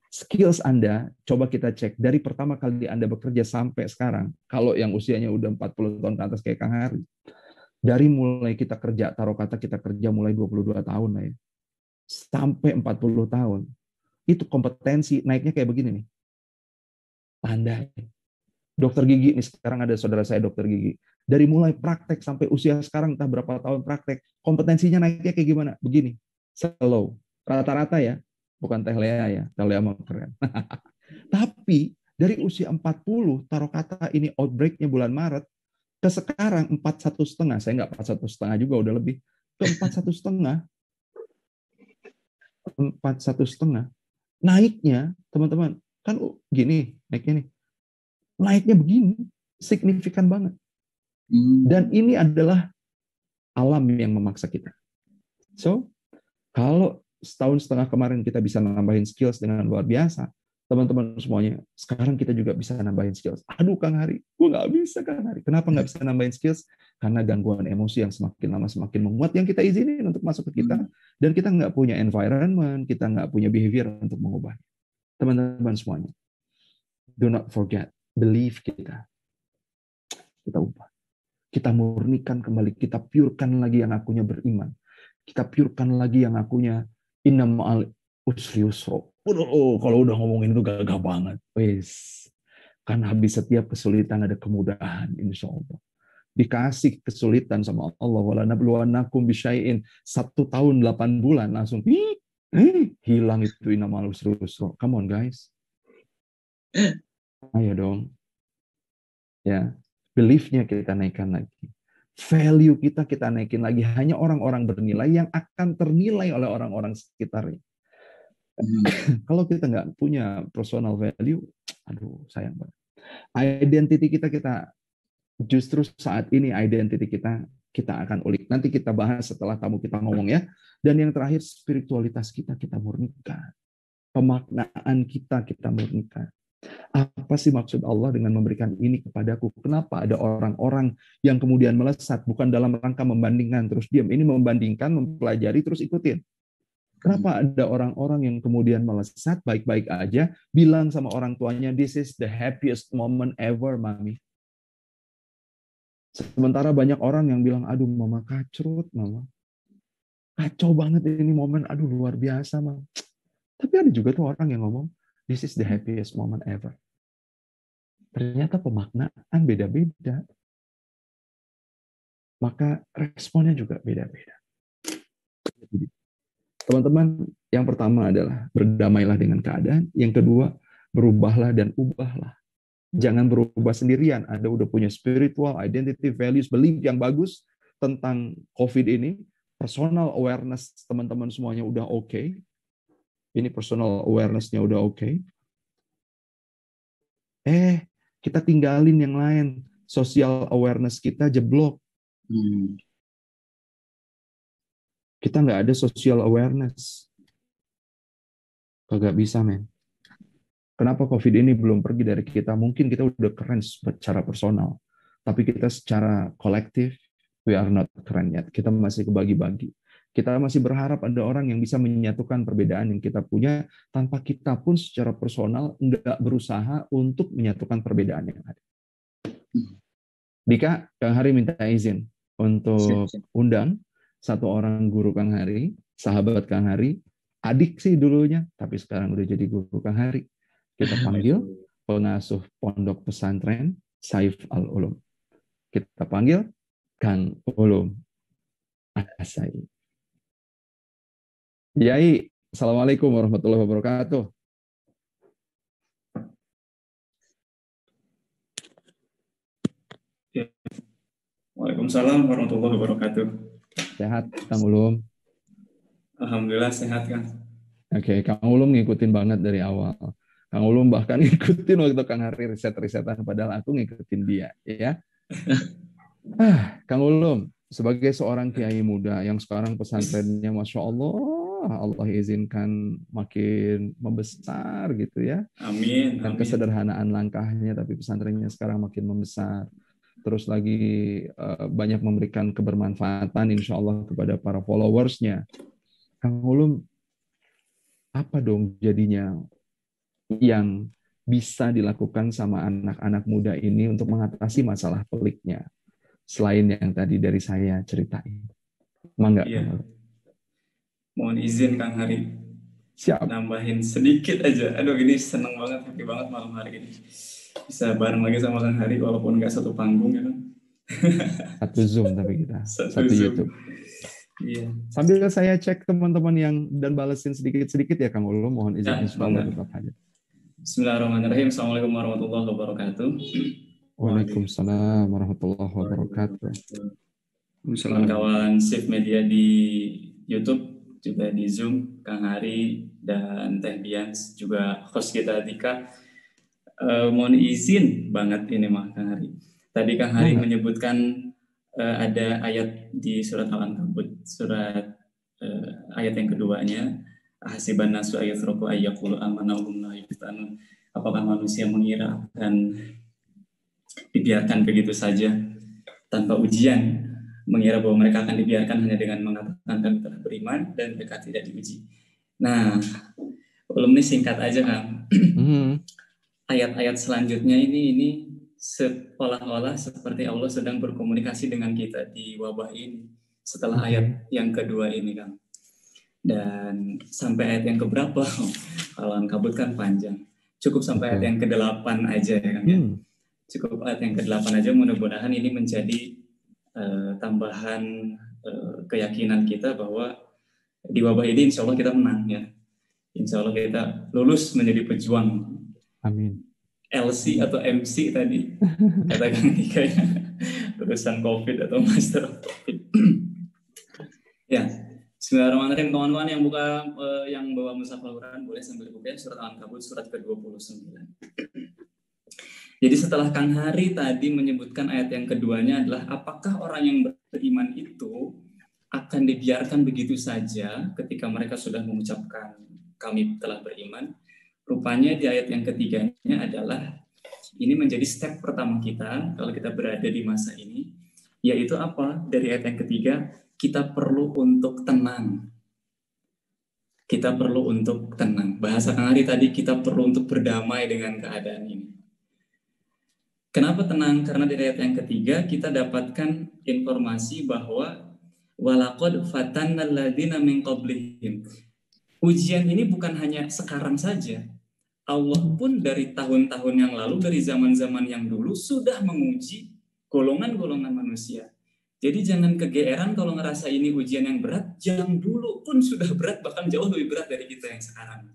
Skills Anda, coba kita cek. Dari pertama kali Anda bekerja sampai sekarang, kalau yang usianya udah 40 tahun ke atas kayak Kang Hari, dari mulai kita kerja, taruh kata kita kerja mulai 22 tahun lah ya, sampai 40 tahun, itu kompetensi naiknya kayak begini nih. Pandai. Dokter gigi, nih sekarang ada saudara saya dokter gigi. Dari mulai praktek sampai usia sekarang, entah berapa tahun praktek, kompetensinya naiknya kayak gimana? Begini, slow. Rata-rata ya, bukan Teh Lea ya, Teh Lea mah keren. Tapi dari usia 40, taruh kata ini outbreak-nya bulan Maret, ke sekarang 41,5, saya nggak 41,5 juga, udah lebih, ke 41,5, 41,5. Naiknya, teman-teman, kan gini, naiknya begini, signifikan banget. Dan ini adalah alam yang memaksa kita. So, kalau setahun setengah kemarin kita bisa nambahin skills dengan luar biasa, teman-teman semuanya, sekarang kita juga bisa nambahin skills. Aduh Kang Hari, gue nggak bisa Kang Hari. Kenapa nggak bisa nambahin skills? Karena gangguan emosi yang semakin lama semakin menguat yang kita izinin untuk masuk ke kita, dan kita nggak punya environment, kita nggak punya behavior untuk mengubahnya. Teman-teman semuanya, do not forget, believe kita ubah. Kita murnikan kembali, kita purekan lagi yang akunya beriman. Kita purekan lagi yang akunya inna ma'al usri yusra. Kalau udah ngomongin itu gagah banget. Wes. Kan habis setiap kesulitan ada kemudahan, insya Allah. Dikasih kesulitan sama Allah. Wala nabluwannakum bisyai'in. 1 tahun 8 bulan langsung hilang itu inna ma'al usri yusra. Come on guys. Ayo dong. Ya. Belief-nya kita naikkan lagi. Value kita naikin lagi. Hanya orang-orang bernilai yang akan ternilai oleh orang-orang sekitarnya. Kalau kita nggak punya personal value, aduh sayang banget. Identity kita justru saat ini identity kita akan ulik. Nanti kita bahas setelah tamu kita ngomong ya. Dan yang terakhir, spiritualitas kita murnikan. Pemaknaan kita murnikan. Apa sih maksud Allah dengan memberikan ini kepadaku? Kenapa ada orang-orang yang kemudian melesat, bukan dalam rangka membandingkan terus diam. Ini membandingkan, mempelajari, terus ikutin. Kenapa ada orang-orang yang kemudian melesat, baik-baik aja, bilang sama orang tuanya, this is the happiest moment ever, Mami. Sementara banyak orang yang bilang, aduh Mama kacrut, Mama. Kacau banget ini momen, aduh luar biasa, Mama. Tapi ada juga tuh orang yang ngomong, this is the happiest moment ever. Ternyata pemaknaan beda-beda. Maka responnya juga beda-beda. Teman-teman, yang pertama adalah berdamailah dengan keadaan. Yang kedua, berubahlah dan ubahlah. Jangan berubah sendirian. Anda udah punya spiritual, identity, values, belief yang bagus tentang COVID ini. Personal awareness teman-teman semuanya udah oke. Ini personal awareness-nya udah oke. Kita tinggalin yang lain. Social awareness kita jeblok. Kita nggak ada social awareness. Kagak bisa, men. Kenapa COVID ini belum pergi dari kita? Mungkin kita udah keren secara personal. Tapi kita secara kolektif, we are not keren yet. Kita masih kebagi-bagi. Kita masih berharap ada orang yang bisa menyatukan perbedaan yang kita punya tanpa kita pun secara personal nggak berusaha untuk menyatukan perbedaan yang ada. Dika, Kang Hari minta izin untuk undang satu orang guru Kang Hari, sahabat Kang Hari, adik sih dulunya, tapi sekarang udah jadi guru Kang Hari. Kita panggil pengasuh pondok pesantren Saif Al-Ulum. Kita panggil Kang Ulum Asai. Yai, Assalamualaikum warahmatullahi wabarakatuh. Waalaikumsalam warahmatullahi wabarakatuh. Sehat, Kang Ulum? Alhamdulillah sehat, Kang. Oke, Kang Ulum ngikutin banget dari awal. Kang Ulum bahkan ngikutin waktu Kang Hari riset-risetan, padahal aku ngikutin dia, ya. Kang Ulum, sebagai seorang kiai muda yang sekarang pesantrennya, Masya Allah, Allah izinkan makin membesar gitu ya. Amin. Dan kesederhanaan langkahnya, tapi pesantrennya sekarang makin membesar. Terus lagi banyak memberikan kebermanfaatan insya Allah kepada para followersnya. Kang Ulum, apa dong jadinya yang bisa dilakukan sama anak-anak muda ini untuk mengatasi masalah peliknya? Selain yang tadi dari saya ceritain. Mangga. Iya. Mohon izin Kang Hari. Siap. Nambahin sedikit aja. Aduh ini seneng banget, happy banget malam hari ini. Bisa bareng lagi sama Kang Hari walaupun nggak satu panggung ya kan. Satu Zoom tapi kita. Satu Zoom. YouTube. Iya. Sambil saya cek teman-teman yang dan balesin sedikit-sedikit ya Kang Ulum, mohon izin insyaallah tetap hadir. Bismillahirrahmanirrahim. Assalamualaikum warahmatullahi wabarakatuh. Waalaikumsalam warahmatullahi wabarakatuh. Kawan-kawan Shift Media di YouTube, juga di Zoom, Kang Hari dan Teh Bians, juga host kita Dika. Mohon izin banget ini mah Kang Hari. Tadi Kang Hari menyebutkan ada ayat di surat Al-Ankabut, surat ayat yang keduanya. Hasiban nasu ayatraku ayyaqulu amanna wa hum la yuftanun. Apakah manusia mengira akan dibiarkan begitu saja tanpa ujian, mengira bahwa mereka akan dibiarkan hanya dengan mengatakan kami telah beriman dan mereka tidak diuji. Nah, belum ini singkat aja Kang. Ayat-ayat selanjutnya ini seolah-olah seperti Allah sedang berkomunikasi dengan kita di wabah ini setelah ayat yang kedua ini Kang. Dan sampai ayat yang keberapa? Kalau Ankabut kan panjang. Cukup sampai ayat yang ke-8 aja ya Kang ya. Cukup ayat yang ke-8 aja, mudah-mudahan ini menjadi tambahan keyakinan kita bahwa di wabah ini insya Allah kita menang ya. Insya Allah kita lulus menjadi pejuang. Amin. LC atau MC tadi katakan Dika ya, lulusan COVID atau Master of COVID. Ya, Bismillahirrahmanirrahim. Kawan-kawan yang buka yang bawa mushaf Al-Quran boleh sambil buka surat Al-Ankabut surat ke-29. Jadi setelah Kang Hari tadi menyebutkan ayat yang keduanya adalah apakah orang yang beriman itu akan dibiarkan begitu saja ketika mereka sudah mengucapkan kami telah beriman. Rupanya di ayat yang ketiganya adalah ini menjadi step pertama kita kalau kita berada di masa ini, yaitu apa? Dari ayat yang ketiga, kita perlu untuk tenang. Kita perlu untuk tenang. Bahasa Kang Hari tadi, kita perlu untuk berdamai dengan keadaan ini. Kenapa tenang? Karena dari ayat yang ketiga kita dapatkan informasi bahwa walaqad fatannal ladzina min qablihim. Ujian ini bukan hanya sekarang saja. Allah pun dari tahun-tahun yang lalu, dari zaman-zaman yang dulu sudah menguji golongan-golongan manusia. Jadi jangan kegeeran kalau ngerasa ini ujian yang berat, yang dulu pun sudah berat, bahkan jauh lebih berat dari kita yang sekarang.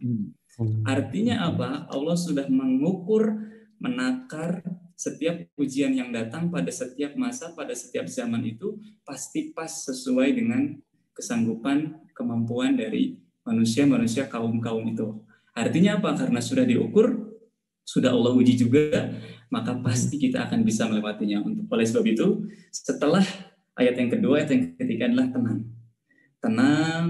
Artinya apa? Allah sudah mengukur, menakar setiap ujian yang datang pada setiap masa, pada setiap zaman itu pasti pas sesuai dengan kesanggupan, kemampuan dari manusia-manusia kaum-kaum itu. Artinya apa? Karena sudah diukur, sudah Allah uji juga, maka pasti kita akan bisa melewatinya. Oleh sebab itu, setelah ayat yang kedua, ayat yang ketiga adalah tenang. Tenang,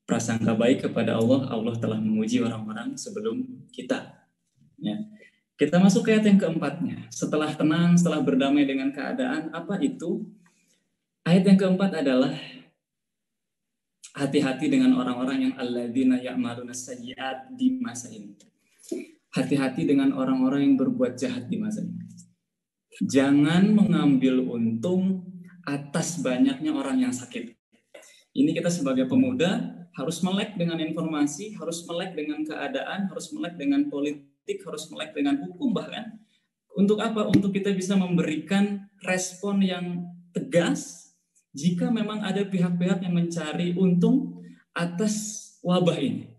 prasangka baik kepada Allah. Allah telah menguji orang-orang sebelum kita. Ya. Kita masuk ke ayat yang keempatnya. Setelah tenang, setelah berdamai dengan keadaan, apa itu? Ayat yang keempat adalah hati-hati dengan orang-orang yang alladzina ya'maluna sayyi'at di masa ini. Hati-hati dengan orang-orang yang berbuat jahat di masa ini. Jangan mengambil untung atas banyaknya orang yang sakit. Ini kita sebagai pemuda harus melek dengan informasi, harus melek dengan keadaan, harus melek dengan politik, harus melek dengan hukum bahkan. Untuk apa? Untuk kita bisa memberikan respon yang tegas jika memang ada pihak-pihak yang mencari untung atas wabah ini.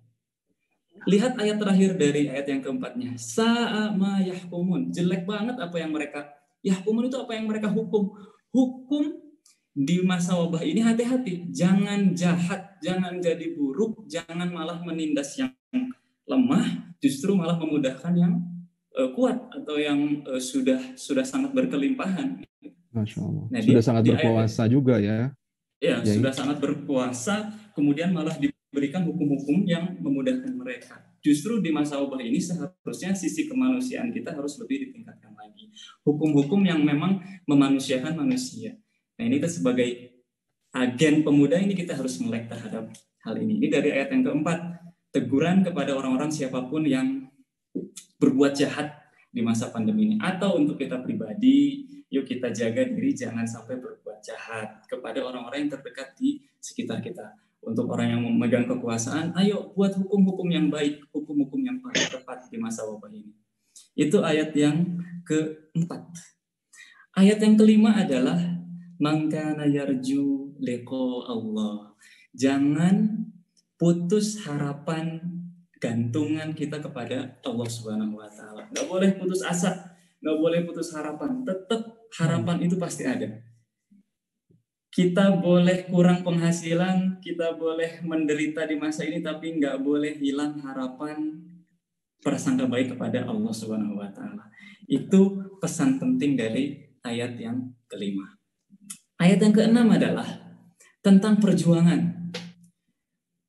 Lihat ayat terakhir dari ayat yang keempatnya. Sa'a ma yahkumun. Jelek banget apa yang mereka yahkumun itu apa yang mereka hukum. Hukum di masa wabah ini hati-hati. Jangan jahat, jangan jadi buruk, jangan malah menindas yang lemah, justru malah memudahkan yang kuat atau yang sudah sangat berkelimpahan. Masya Allah. Nah, sudah sangat berkuasa juga ya. Ya, sudah sangat berkuasa, kemudian malah diberikan hukum-hukum yang memudahkan mereka. Justru di masa wabah ini seharusnya sisi kemanusiaan kita harus lebih ditingkatkan lagi. Hukum-hukum yang memang memanusiakan manusia. Nah, ini kita sebagai agen pemuda ini kita harus melek terhadap hal ini. Ini dari ayat yang keempat, teguran kepada orang-orang siapapun yang berbuat jahat di masa pandemi ini. Atau untuk kita pribadi, yuk kita jaga diri jangan sampai berbuat jahat kepada orang-orang yang terdekat di sekitar kita. Untuk orang yang memegang kekuasaan, ayo buat hukum-hukum yang baik, hukum-hukum yang paling tepat di masa wabah ini. Itu ayat yang keempat. Ayat yang kelima adalah man kana yarju liqa Allah. Jangan putus harapan gantungan kita kepada Allah Subhanahu wa taala. Enggak boleh putus asa, enggak boleh putus harapan. Tetap harapan itu pasti ada. Kita boleh kurang penghasilan, kita boleh menderita di masa ini, tapi enggak boleh hilang harapan prasangka baik kepada Allah Subhanahu wa taala. Itu pesan penting dari ayat yang kelima. Ayat yang keenam adalah tentang perjuangan.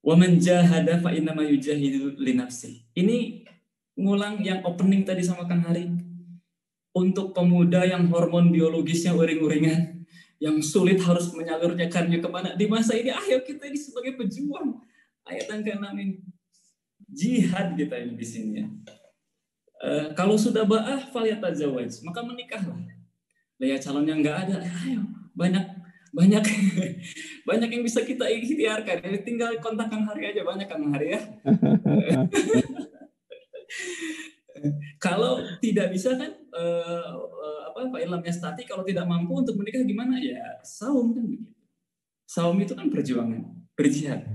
Wa man jahada fa innama yujahidu li nafsihi. Ini ngulang yang opening tadi sama Kang Hari. Untuk pemuda yang hormon biologisnya uring-uringan, yang sulit harus menyalurkannya kemana di masa ini, ayo kita ini sebagai pejuang. Ayat yang ke-6 ini jihad kita ini di sini ya. Kalau sudah ba'ah falyatazawwaj, maka menikahlah. Lihat calon yang enggak ada, ayo banyak yang bisa kita ikhtiarkan. Tinggal kontak Kang Hari aja, banyak Kang Hari ya. Kalau tidak bisa kan Pak Ilham Yastati, kalau tidak mampu untuk menikah gimana ya? Saum kan begitu. Saum itu kan perjuangan, berjihad.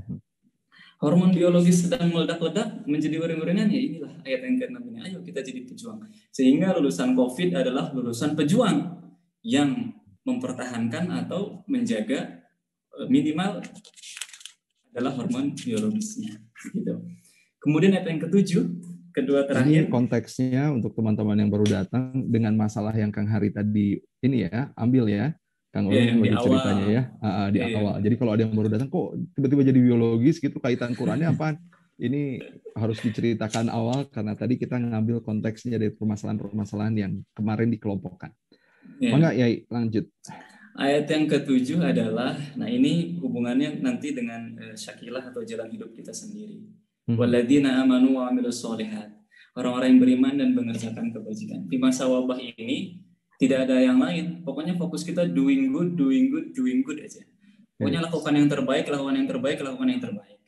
Hormon biologis sedang meledak-ledak menjadi uring-uringan, ya inilah ayat yang ke-6 ini. Ayo kita jadi pejuang. Sehingga lulusan COVID adalah lulusan pejuang yang mempertahankan atau menjaga minimal adalah hormon biologisnya. Gitu. Kemudian ayat yang ke-7, kedua terakhir. Ini konteksnya untuk teman-teman yang baru datang dengan masalah yang Kang Hari tadi ini ya, ambil ya. Kang Ulum bagi ceritanya ya di awal. Jadi kalau ada yang baru datang, kok tiba-tiba jadi biologis gitu, kaitan Qurannya apaan? Ini harus diceritakan awal karena tadi kita ngambil konteksnya dari permasalahan-permasalahan yang kemarin dikelompokkan. Mangga Yai, lanjut. Ayat yang ke-7 adalah, nah ini hubungannya nanti dengan syakilah atau jalan hidup kita sendiri. Walladzina amanu wa amilus sholihat. Orang-orang yang beriman dan mengerjakan kebajikan. Di masa wabah ini tidak ada yang lain. Pokoknya fokus kita doing good aja. Pokoknya lakukan yang terbaik, lakukan yang terbaik, lakukan yang terbaik.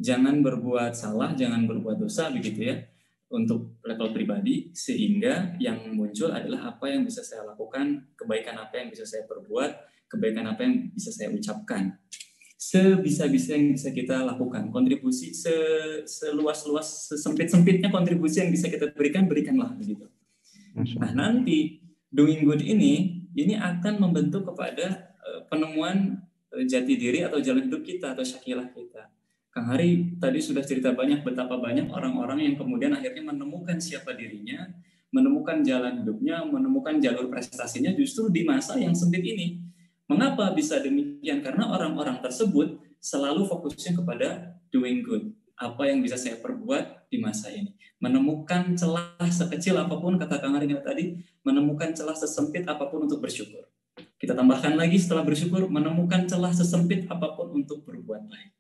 Jangan berbuat salah, jangan berbuat dosa begitu ya. Untuk level pribadi, sehingga yang muncul adalah apa yang bisa saya lakukan, kebaikan apa yang bisa saya perbuat, kebaikan apa yang bisa saya ucapkan. Sebisa-bisa yang bisa kita lakukan, kontribusi seluas-luas, sesempit-sempitnya kontribusi yang bisa kita berikan, berikanlah begitu. Nah nanti doing good ini akan membentuk kepada penemuan jati diri atau jalan hidup kita atau syakilah kita. Kang Hari tadi sudah cerita banyak betapa banyak orang-orang yang kemudian akhirnya menemukan siapa dirinya, menemukan jalan hidupnya, menemukan jalur prestasinya justru di masa yang sempit ini. Mengapa bisa demikian? Karena orang-orang tersebut selalu fokusnya kepada doing good. Apa yang bisa saya perbuat di masa ini. Menemukan celah sekecil apapun, kata Kang Hari tadi, menemukan celah sesempit apapun untuk bersyukur. Kita tambahkan lagi setelah bersyukur, menemukan celah sesempit apapun untuk berbuat baik.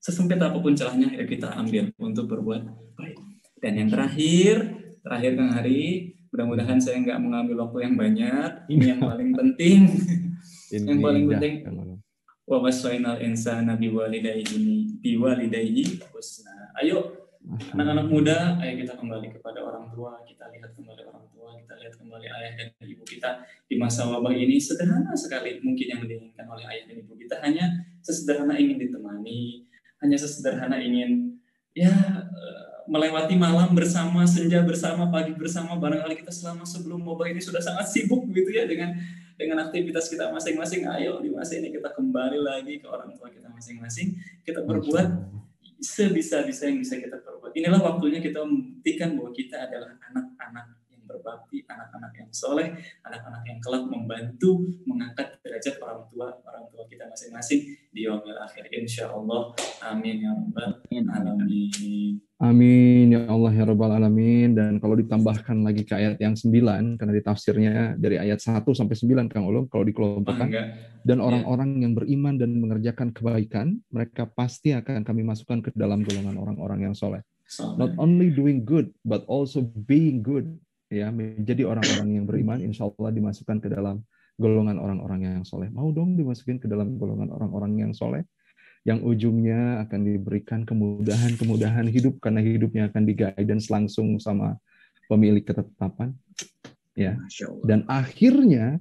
Sesempit apapun celahnya, ya kita ambil untuk berbuat baik. Dan yang terakhir Kang Hari, mudah-mudahan saya nggak mengambil waktu yang banyak. Ini yang paling penting. Yang paling penting, wa wassaynal insana biwalidayhi husna. Ayo anak-anak muda, ayo kita kembali kepada orang tua, kita lihat kembali orang tua, kita lihat kembali ayah dan ibu kita di masa wabah ini. Sederhana sekali mungkin yang diinginkan oleh ayah dan ibu kita, hanya sesederhana ingin ditemani, hanya sesederhana ingin melewati malam bersama, senja bersama, pagi bersama. Barangkali kita selama sebelum wabah ini sudah sangat sibuk gitu ya dengan aktivitas kita masing-masing. Ayo di masa ini kita kembali lagi ke orang tua kita masing-masing. Kita berbuat sebisa-bisa yang bisa kita perbuat. Inilah waktunya kita membuktikan bahwa kita adalah anak-anak yang berbakti, anak-anak yang soleh, anak-anak yang kelak membantu mengangkat derajat orang tua kita masing-masing di yaumil akhir. Insyaallah. Amin ya rabbal alamin. Amin ya Allah ya rabbal alamin. Dan kalau ditambahkan lagi ke ayat yang 9, karena ditafsirnya dari ayat 1 sampai 9 Kang Ulum, kalau dikelompokkan, dan orang-orang yang beriman dan mengerjakan kebaikan, mereka pasti akan kami masukkan ke dalam golongan orang-orang yang soleh. Not only doing good, but also being good. Ya, menjadi orang-orang yang beriman, insya Allah dimasukkan ke dalam golongan orang-orang yang soleh. Mau dong dimasukin ke dalam golongan orang-orang yang soleh, yang ujungnya akan diberikan kemudahan-kemudahan hidup, karena hidupnya akan di-guidance langsung sama pemilik ketetapan. Ya. Dan akhirnya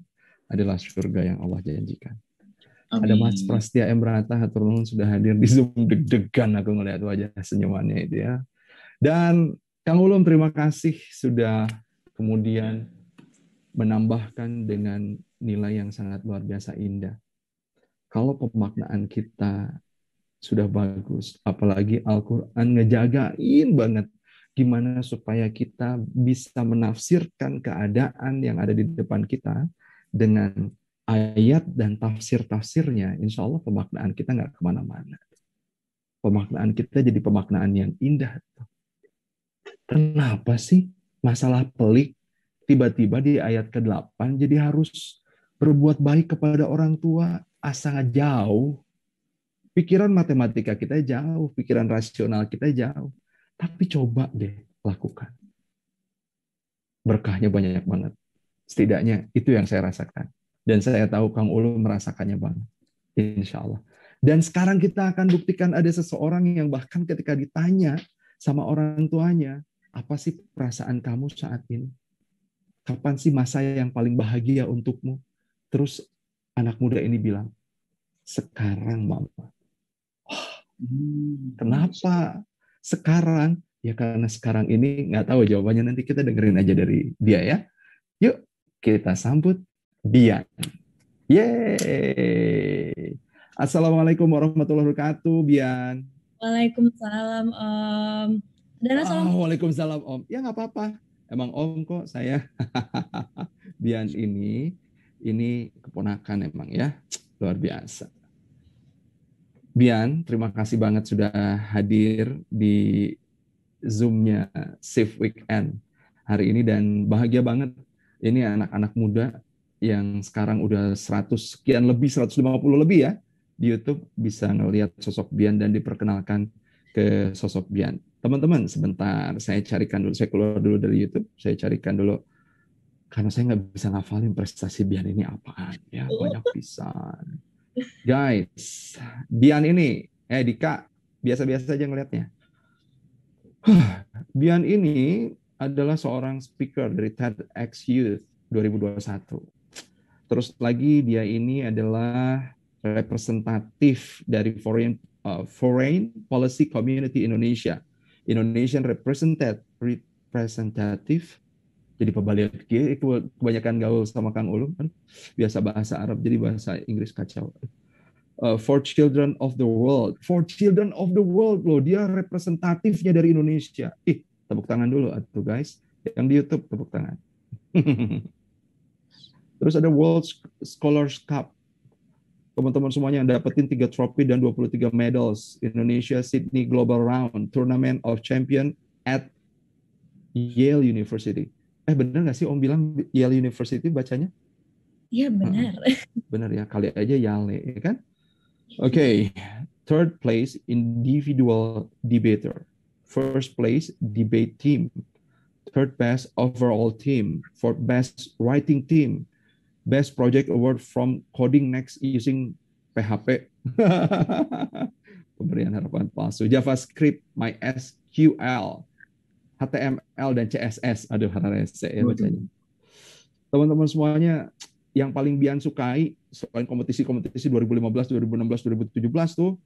adalah surga yang Allah janjikan. Amin. Ada Mas Prastia Emrata hatur nuhun sudah hadir di Zoom, deg-degan aku ngelihat wajah senyumannya itu ya. Dan Kang Ulum, terima kasih sudah kemudian menambahkan dengan nilai yang sangat luar biasa indah. Kalau pemaknaan kita sudah bagus, apalagi Al-Quran ngejagain banget gimana supaya kita bisa menafsirkan keadaan yang ada di depan kita dengan ayat dan tafsir-tafsirnya, insya Allah pemaknaan kita nggak kemana-mana. Pemaknaan kita jadi pemaknaan yang indah. Kenapa sih masalah pelik tiba-tiba di ayat ke-8 jadi harus berbuat baik kepada orang tua? Sangat jauh. Pikiran matematika kita jauh, pikiran rasional kita jauh. Tapi coba deh lakukan. Berkahnya banyak banget. Setidaknya itu yang saya rasakan. Dan saya tahu Kang Ulum merasakannya banget. Insya Allah. Dan sekarang kita akan buktikan ada seseorang yang bahkan ketika ditanya sama orang tuanya, apa sih perasaan kamu saat ini? Kapan sih masa yang paling bahagia untukmu? Terus anak muda ini bilang, sekarang Mama. Kenapa sekarang? Ya karena sekarang ini nggak tahu jawabannya, nanti kita dengerin aja dari dia ya. Yuk kita sambut Bian. Yeay. Assalamualaikum warahmatullahi wabarakatuh, Bian. Waalaikumsalam Om. Waalaikumsalam Om. Ya nggak apa-apa. Emang Om kok saya. Bian ini keponakan emang ya. Luar biasa. Bian, terima kasih banget sudah hadir di Zoom-nya Safe Weekend hari ini, dan bahagia banget ini anak-anak muda yang sekarang udah 100 sekian lebih, 150 lebih ya di YouTube bisa ngelihat sosok Bian dan diperkenalkan ke sosok Bian. Teman-teman, sebentar saya carikan dulu, saya keluar dulu dari YouTube, saya carikan dulu karena saya nggak bisa ngafalin prestasi Bian ini apaan ya, banyak pisan. Guys, Bian ini, Dika, biasa-biasa aja ngelihatnya. Bian ini adalah seorang speaker dari TEDx Youth 2021. Terus lagi dia ini adalah representatif dari Foreign Policy Community Indonesia, Indonesian Representative. Jadi pebalik kebanyakan gaul sama Kang Ulum kan, biasa bahasa Arab jadi bahasa Inggris kacau. For Children of the World loh, dia representatifnya dari Indonesia. Tepuk tangan dulu atuh guys, yang di YouTube tepuk tangan. Terus ada World Scholars Cup, teman-teman semuanya yang dapetin 3 trofi dan 23 medals. Indonesia Sydney Global Round Tournament of Champion at Yale University. Bener nggak sih Om bilang Yale University bacanya? Iya benar. Benar ya, kali aja Yale, ya kan? Okay, third place individual debater, first place debate team, third best overall team, fourth best writing team, best project award from coding next using PHP. Pemberian harapan palsu. JavaScript, MySQL, HTML dan CSS. Aduh, rese ya bacanya. Teman-teman semuanya, yang paling Bian sukai selain kompetisi-kompetisi 2015, 2016, 2017 tuh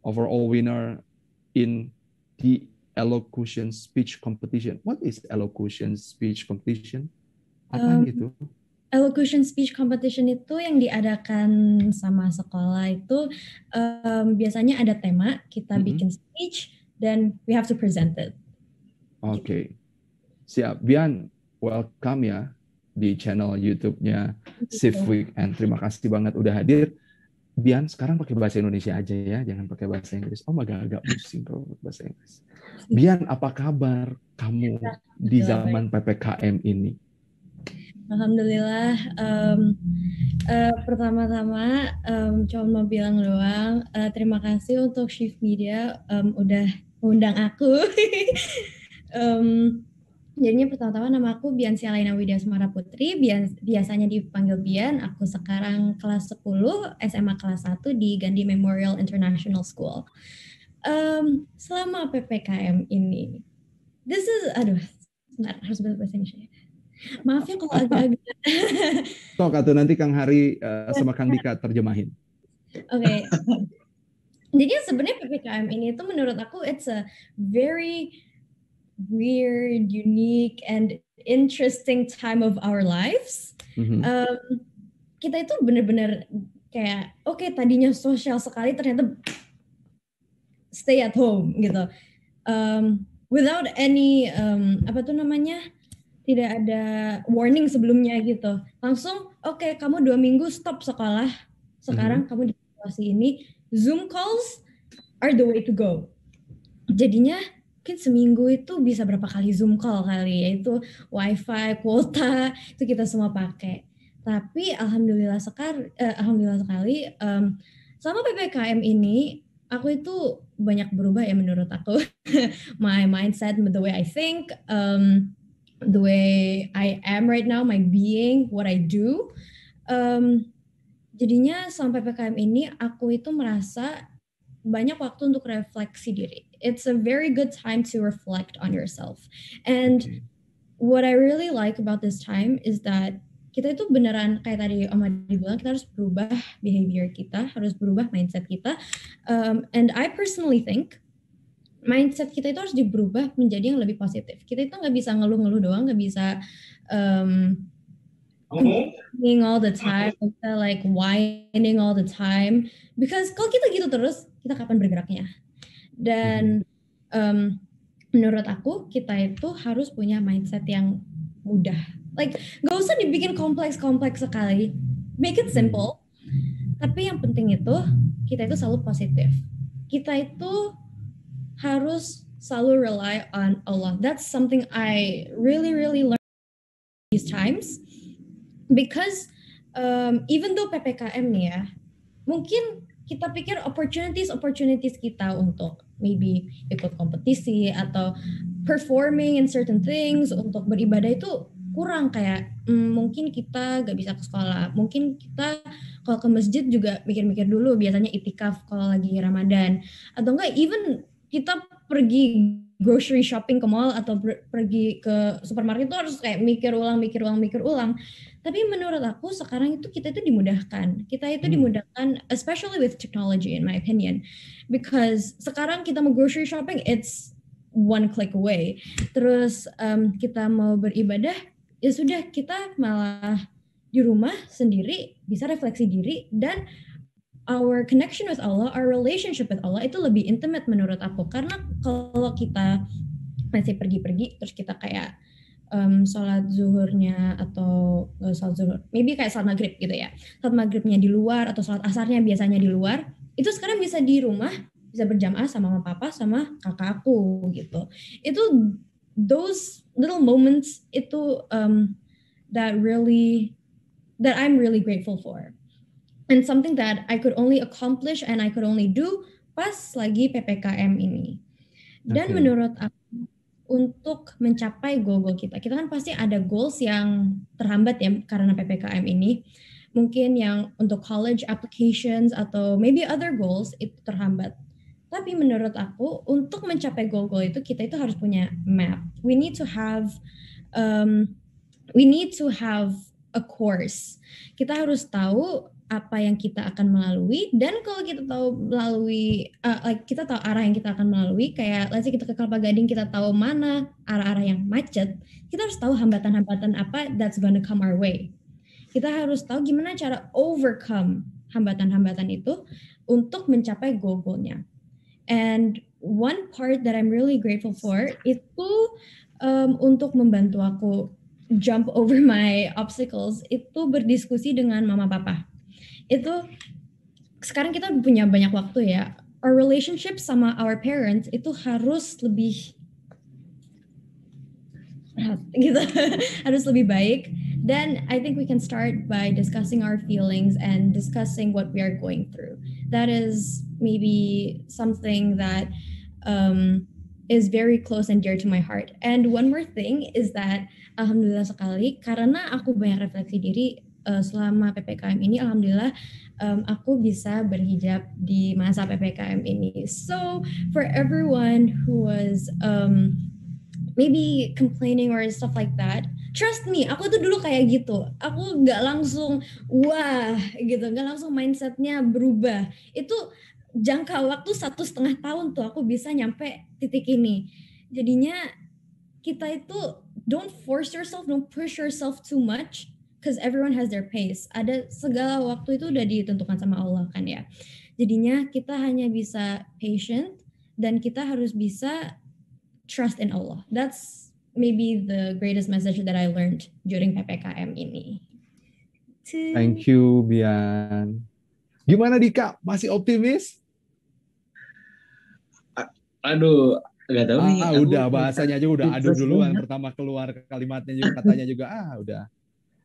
overall winner in the elocution speech competition. What is elocution speech competition? Apa itu? Elocution speech competition itu yang diadakan sama sekolah itu biasanya ada tema, kita bikin speech dan we have to present it. Oke. Siap. Bian, welcome ya di channel YouTube-nya Shift Weekend. Terima kasih banget udah hadir. Bian, sekarang pakai bahasa Indonesia aja ya, jangan pakai bahasa Inggris. Oh, agak pusing kalau bahasa Inggris. Bian, apa kabar kamu di zaman PPKM ini? Alhamdulillah. Pertama-tama cuma mau bilang doang, terima kasih untuk Shift Media udah mengundang aku. Jadinya pertama-tama nama aku Bian Sialaina Widya Semara Putri, biasanya dipanggil Bian. Aku sekarang kelas 10, SMA kelas 1 di Gandhi Memorial International School. Selama PPKM ini, sebentar, harus bahasa Indonesia. Maaf ya kalau agak-agak. Tok atau nanti Kang Hari sama Kang Dika terjemahin. Oke. Jadi sebenarnya PPKM ini itu menurut aku it's a very weird, unique, and interesting time of our lives. Kita itu benar-benar kayak, oke, tadinya sosial sekali, ternyata stay at home gitu. Without any, tidak ada warning sebelumnya gitu. Langsung, oke, kamu 2 minggu stop sekolah. Sekarang kamu di situasi ini, Zoom calls are the way to go. Jadinya, mungkin seminggu itu bisa berapa kali Zoom call kali, yaitu WiFi, kuota, itu kita semua pakai. Tapi alhamdulillah sekali, selama PPKM ini, aku itu banyak berubah ya menurut aku. My mindset, the way I think, the way I am right now, my being, what I do. Jadinya selama PPKM ini, aku itu merasa banyak waktu untuk refleksi diri. It's a very good time to reflect on yourself. And what I really like about this time is that kita itu beneran kayak tadi Om Adi bilang, kita harus berubah behavior kita, harus berubah mindset kita. And I personally think mindset kita itu harus diberubah menjadi yang lebih positif. Kita itu nggak bisa ngeluh-ngeluh doang, nggak bisa complaining all the time, like whining all the time. Because kalau kita gitu terus, kita kapan bergeraknya? Dan menurut aku kita itu harus punya mindset yang mudah. Like nggak usah dibikin kompleks sekali. Make it simple. Tapi yang penting itu kita itu selalu positif. Kita itu harus selalu rely on Allah. That's something I really learned these times. Because even though PPKM nih ya, mungkin kita pikir opportunities kita untuk maybe ikut kompetisi atau performing in certain things, untuk beribadah itu kurang, kayak mungkin kita gak bisa ke sekolah, mungkin kita kalau ke masjid juga mikir-mikir dulu, biasanya itikaf kalau lagi Ramadan, atau enggak even kita pergi grocery shopping ke mall atau pergi ke supermarket itu harus kayak mikir ulang. Tapi menurut aku sekarang itu kita itu dimudahkan. Kita itu dimudahkan, especially with technology in my opinion. Because sekarang kita mau grocery shopping, it's one click away. Terus kita mau beribadah, ya sudah, kita malah di rumah sendiri, bisa refleksi diri, dan our connection with Allah, our relationship with Allah itu lebih intimate menurut aku. Karena kalau kita masih pergi-pergi, terus kita kayak sholat zuhurnya atau sholat zuhur, maybe kayak sholat maghrib gitu ya, sholat maghribnya di luar atau sholat asarnya biasanya di luar, itu sekarang bisa di rumah, bisa berjamaah sama mama papa sama kakak aku gitu. Itu those little moments itu that really that I'm really grateful for. And something that I could only accomplish and I could only do pas lagi PPKM ini. Dan menurut aku, untuk mencapai goal-goal kita kan pasti ada goals yang terhambat ya karena PPKM ini. Mungkin yang untuk college applications atau maybe other goals itu terhambat. Tapi menurut aku, untuk mencapai goal-goal itu, kita itu harus punya map. We need to have a course. Kita harus tahu apa yang kita akan melalui, dan kalau kita tahu melalui kita tahu arah yang kita akan melalui, kayak let's say kita ke Kelapa Gading, kita tahu mana arah-arah yang macet, kita harus tahu hambatan-hambatan apa that's gonna come our way. Kita harus tahu gimana cara overcome hambatan-hambatan itu untuk mencapai goal-goalnya. And one part that I'm really grateful for itu untuk membantu aku jump over my obstacles, itu berdiskusi dengan mama papa. Itu sekarang kita punya banyak waktu ya. Our relationship sama our parents itu harus lebih gitu, harus lebih baik. Then I think we can start by discussing our feelings and discussing what we are going through. That is maybe something that is very close and dear to my heart. And one more thing is that alhamdulillah sekali, karena aku banyak refleksi diri selama PPKM ini, alhamdulillah aku bisa berhijab di masa PPKM ini. So for everyone who was maybe complaining or stuff like that, trust me, aku tuh dulu kayak gitu. Aku nggak langsung wah gitu, nggak langsung mindsetnya berubah. Itu jangka waktu 1,5 tahun tuh aku bisa nyampe titik ini. Jadinya kita itu don't force yourself, don't push yourself too much, because everyone has their pace. Ada segala waktu itu udah ditentukan sama Allah kan ya. Jadinya kita hanya bisa patient, dan kita harus bisa trust in Allah. That's maybe the greatest message that I learned during PPKM ini. Thank you, Bian. Gimana Dika? Masih optimis? Aduh, nggak tahu nih. Udah bahasanya aja udah aduh duluan. Pertama keluar kalimatnya juga, katanya juga udah.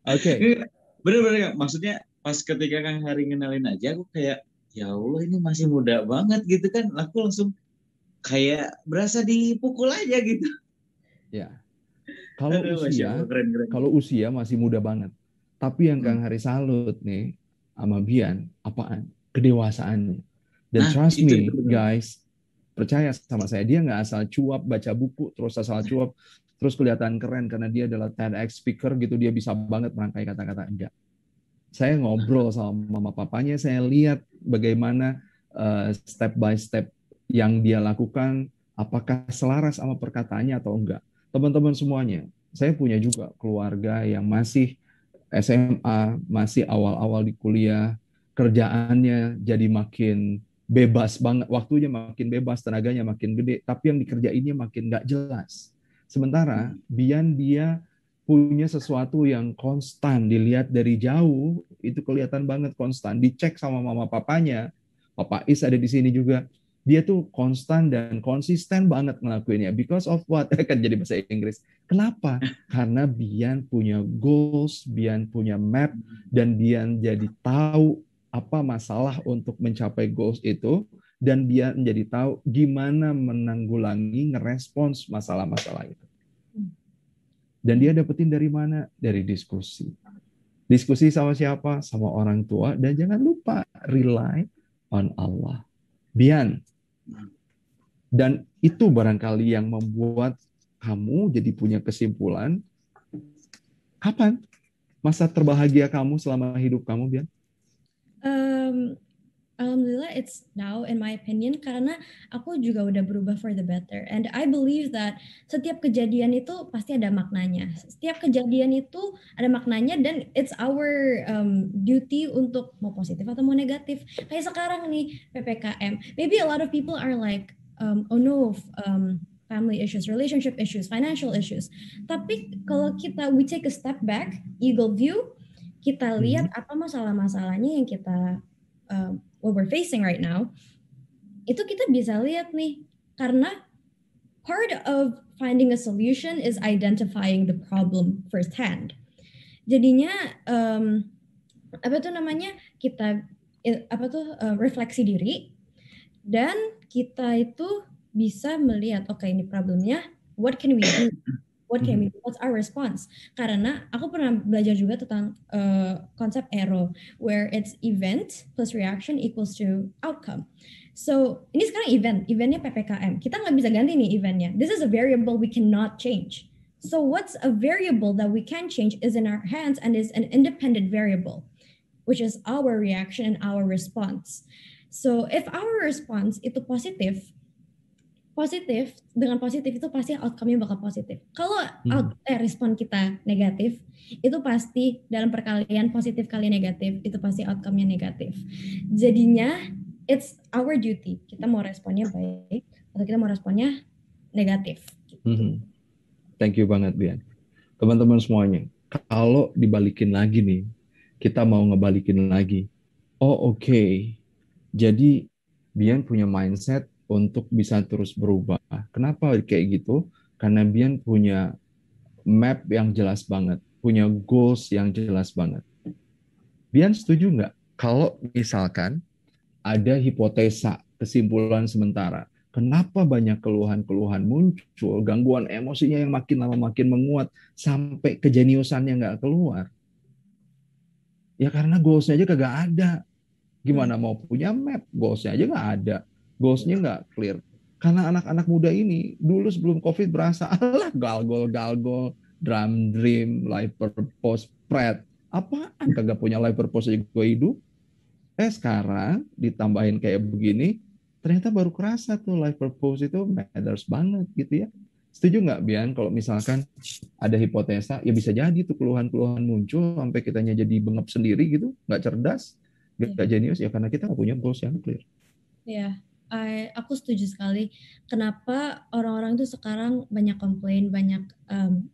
Oke. Bener-bener, maksudnya pas ketika Kang Hari ngenalin aja, aku kayak ya Allah ini masih muda banget gitu kan. Aku langsung kayak berasa dipukul aja gitu. Ya. Kalau usia masih muda banget. Tapi yang Kang Hari salut nih sama Bian, apaan? Kedewasaannya. Dan trust me, guys, percaya sama saya, dia nggak asal cuap baca buku terus asal cuap terus kelihatan keren karena dia adalah TEDx speaker gitu, dia bisa banget merangkai kata-kata. Enggak. Saya ngobrol sama mama papanya, saya lihat bagaimana step by step yang dia lakukan, apakah selaras sama perkataannya atau enggak. Teman-teman semuanya, saya punya juga keluarga yang masih SMA, masih awal-awal di kuliah, kerjaannya jadi makin bebas banget, waktunya makin bebas, tenaganya makin gede, tapi yang dikerjainnya makin nggak jelas. Sementara Bian dia punya sesuatu yang konstan, dilihat dari jauh, itu kelihatan banget konstan, dicek sama mama papanya, Papa Is ada di sini juga, dia tuh konstan dan konsisten banget ngelakuinnya. Because of what? Kan jadi bahasa Inggris. Kenapa? Karena Bian punya goals, Bian punya map, dan Bian jadi tahu apa masalah untuk mencapai goals itu, dan Bian menjadi tahu gimana menanggulangi, ngerespons masalah-masalah itu. Dan dia dapetin dari mana? Dari diskusi. Diskusi sama siapa? Sama orang tua. Dan jangan lupa, rely on Allah. Bian. Dan itu barangkali yang membuat kamu jadi punya kesimpulan, kapan masa terbahagia kamu selama hidup kamu, Bian? Alhamdulillah it's now in my opinion, karena aku juga udah berubah for the better, and I believe that setiap kejadian itu pasti ada maknanya. Setiap kejadian itu ada maknanya, dan it's our duty untuk mau positif atau mau negatif. Kayak sekarang nih PPKM, maybe a lot of people are like oh no, family issues, relationship issues, financial issues. Tapi kalau we take a step back, eagle view, kita lihat apa masalah-masalahnya yang kita what we're facing right now, itu kita bisa lihat nih, karena part of finding a solution is identifying the problem firsthand. Jadinya kita refleksi diri, dan kita itu bisa melihat, oke, ini problemnya, what can we do? What can we do? What's our response? Karena aku pernah belajar juga tentang konsep ERO, where it's event plus reaction equals to outcome. So ini sekarang eventnya PPKM. Kita nggak bisa ganti nih eventnya. This is a variable we cannot change. So what's a variable that we can change is in our hands and is an independent variable, which is our reaction and our response. So if our response itu positif dengan positif itu pasti outcome-nya bakal positif. Kalau respon kita negatif, itu pasti dalam perkalian positif kali negatif, itu pasti outcome-nya negatif. Jadinya it's our duty. Kita mau responnya baik atau kita mau responnya negatif. Thank you banget, Bian. Teman-teman semuanya, kalau dibalikin lagi nih, kita mau ngebalikin lagi. Oh, oke. Jadi Bian punya mindset untuk bisa terus berubah. Kenapa kayak gitu? Karena Bian punya map yang jelas banget, punya goals yang jelas banget. Bian setuju nggak kalau misalkan ada hipotesa, kesimpulan sementara, kenapa banyak keluhan-keluhan muncul, gangguan emosinya yang makin lama makin menguat, sampai kejeniusannya nggak keluar? Ya karena goals-nya aja kagak ada. Gimana mau punya map, goals-nya aja nggak ada. Goals-nya nggak clear. Karena anak-anak muda ini dulu sebelum COVID berasa, alah galgol, dream, life purpose, spread. Apaan kagak punya life purpose gue hidup? Sekarang ditambahin kayak begini, ternyata baru kerasa tuh life purpose itu matters banget gitu ya. Setuju nggak, Bian, kalau misalkan ada hipotesa, ya bisa jadi tuh keluhan-keluhan muncul sampai kitanya jadi bengap sendiri gitu, nggak cerdas, nggak jenius, ya karena kita nggak punya goals yang clear. Ya, aku setuju sekali. Kenapa orang-orang tuh sekarang banyak komplain, banyak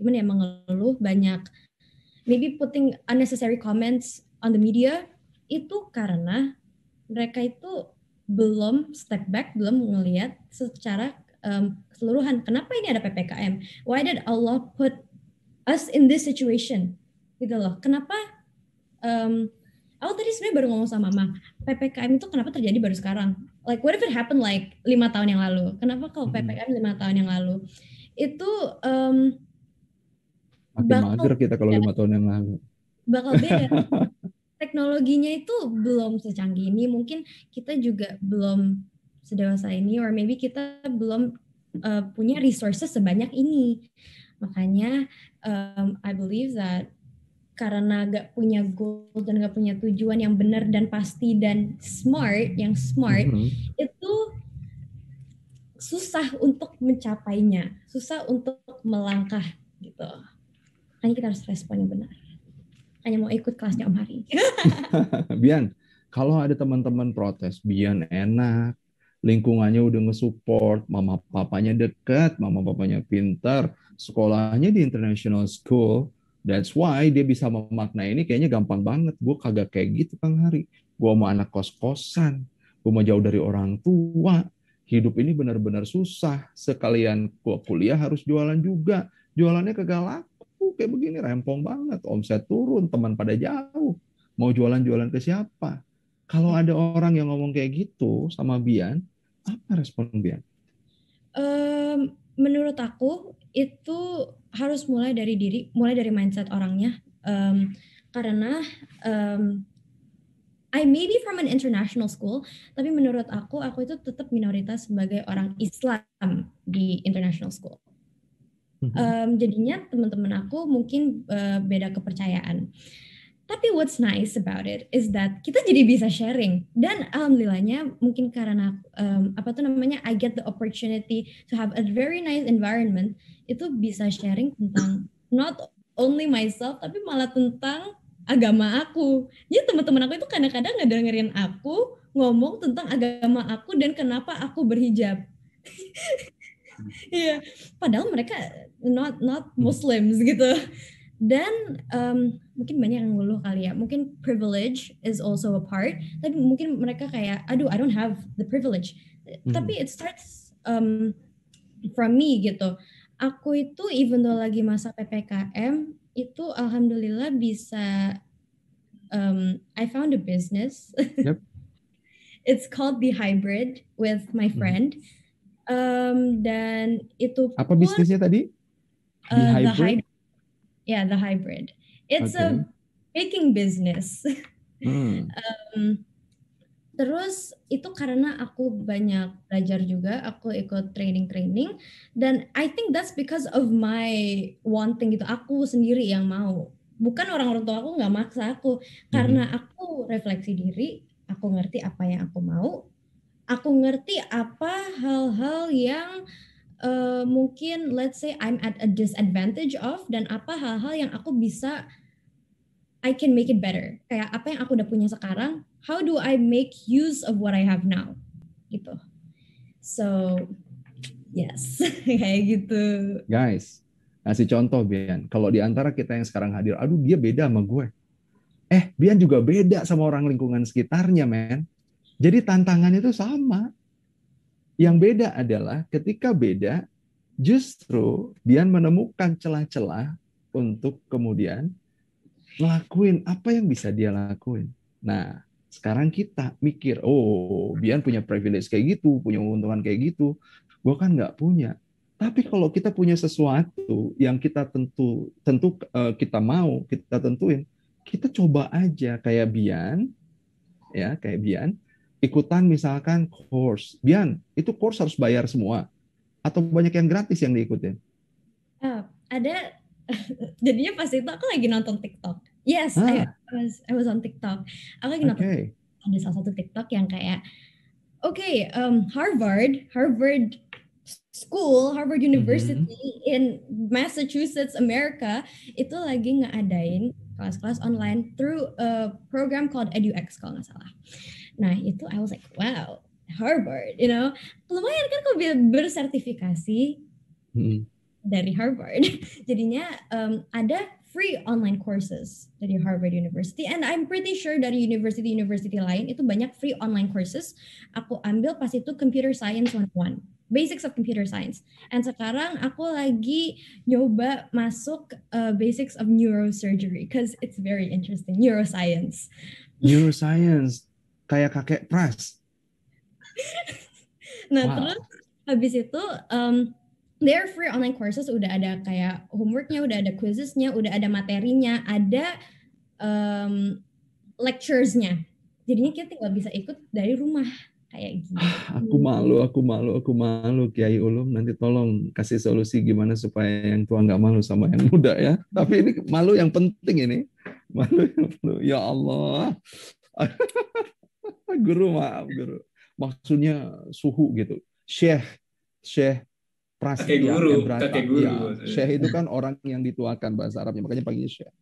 mengeluh, banyak maybe putting unnecessary comments on the media, itu karena mereka itu belum step back, belum melihat secara keseluruhan. Kenapa ini ada PPKM? Why did Allah put us in this situation? Gitu loh. Kenapa? Aku tadi sebenarnya baru ngomong sama Mama, PPKM itu kenapa terjadi baru sekarang? Like what if it happened like 5 tahun yang lalu? Kenapa kalau PPKM 5 tahun yang lalu? Itu makin mager kita kalau 5 tahun yang lalu. Bakal beda. Teknologinya itu belum secanggih ini, mungkin kita juga belum sedewasa ini, or maybe kita belum punya resources sebanyak ini. Makanya I believe that karena gak punya goal dan gak punya tujuan yang benar dan pasti dan smart, itu susah untuk mencapainya, susah untuk melangkah gitu. Makanya kita harus respon yang benar. Hanya mau ikut kelasnya Om Hari. Bian, kalau ada teman-teman protes, Bian enak, lingkungannya udah nge-support, mama papanya dekat, mama papanya pintar, sekolahnya di international school, that's why dia bisa memaknai ini kayaknya gampang banget. Gue kagak kayak gitu, Kang Hari. Gue mau anak kos-kosan, gue mau jauh dari orang tua, hidup ini benar-benar susah. Sekalian gue kuliah harus jualan juga, jualannya kagak laku. Kayak begini rempong banget, omset turun, teman pada jauh, mau jualan-jualan ke siapa? Kalau ada orang yang ngomong kayak gitu sama Bian, apa respon Bian? Menurut aku itu harus mulai dari diri, mulai dari mindset orangnya, karena I may be from an international school, tapi menurut aku itu tetap minoritas sebagai orang Islam di international school. Jadinya teman-teman aku mungkin beda kepercayaan. Tapi what's nice about it is that kita jadi bisa sharing, dan alhamdulillahnya mungkin karena I get the opportunity to have a very nice environment, itu bisa sharing tentang not only myself tapi malah tentang agama aku. Jadi teman-teman aku itu kadang-kadang ngedengerin aku ngomong tentang agama aku dan kenapa aku berhijab. Iya, padahal mereka not Muslims gitu. Dan mungkin banyak yang ngeluh kali ya, mungkin privilege is also a part, tapi mungkin mereka kayak, aduh I don't have the privilege. Tapi it starts from me gitu. Aku itu even though lagi masa PPKM, itu alhamdulillah bisa I found a business. Yep. It's called The Hybrid with my friend. Dan itu Apa pun bisnisnya tadi? The Hybrid? The Hybrid. It's a baking business. Terus itu karena aku banyak belajar juga, aku ikut training, dan I think that's because of my wanting gitu. Aku sendiri yang mau, bukan orang tua aku nggak maksa aku, karena aku refleksi diri, aku ngerti apa yang aku mau, aku ngerti apa hal-hal yang mungkin let's say I'm at a disadvantage of, dan apa hal-hal yang aku bisa I can make it better. Kayak apa yang aku udah punya sekarang, how do I make use of what I have now? Gitu. So, yes, kayak gitu. Guys, kasih contoh Bian. Kalau di antara kita yang sekarang hadir, aduh dia beda sama gue. Bian juga beda sama orang lingkungan sekitarnya, men. Jadi tantangannya itu sama. Yang beda adalah ketika beda, justru Bian menemukan celah-celah untuk kemudian ngelakuin apa yang bisa dia lakuin. Nah, sekarang kita mikir, oh, Bian punya privilege kayak gitu, punya keuntungan kayak gitu. Gue kan nggak punya. Tapi kalau kita punya sesuatu yang kita tentu kita mau, kita tentuin, kita coba aja kayak Bian, ya kayak Bian, ikutan misalkan course. Bian, itu course harus bayar semua atau banyak yang gratis yang diikutin? Ada. Jadinya pas itu aku lagi nonton TikTok. Yes, I was on TikTok. Aku lagi nonton ada salah satu TikTok yang kayak Harvard School, Harvard University in Massachusetts, America, itu lagi ngadain kelas-kelas online through a program called EduX kalau nggak salah. Nah itu I was like, wow, Harvard, lumayan kan kok bersertifikasi dari Harvard. Jadinya ada free online courses dari Harvard University, and I'm pretty sure dari university lain itu banyak free online courses. Aku ambil pas itu Computer Science 101, Basics of Computer Science. And sekarang aku lagi nyoba masuk Basics of Neurosurgery, because it's very interesting, neuroscience. Neuroscience, kayak kakek Pras. Nah, terus habis itu they're free online courses, udah ada kayak homeworknya, udah ada quizesnya, udah ada materinya, ada lecturesnya. Jadinya kita tinggal bisa ikut dari rumah kayak gitu. Aku malu Kiai Ulum. Nanti tolong kasih solusi gimana supaya yang tua nggak malu sama yang muda ya. Tapi ini malu yang penting ini. Malu yang perlu. Ya Allah. Guru, maaf guru. Maksudnya suhu gitu. Syekh Prasetya Brata. Ya, Syekh itu kan orang yang dituakan bahasa Arabnya, makanya panggilnya Syekh.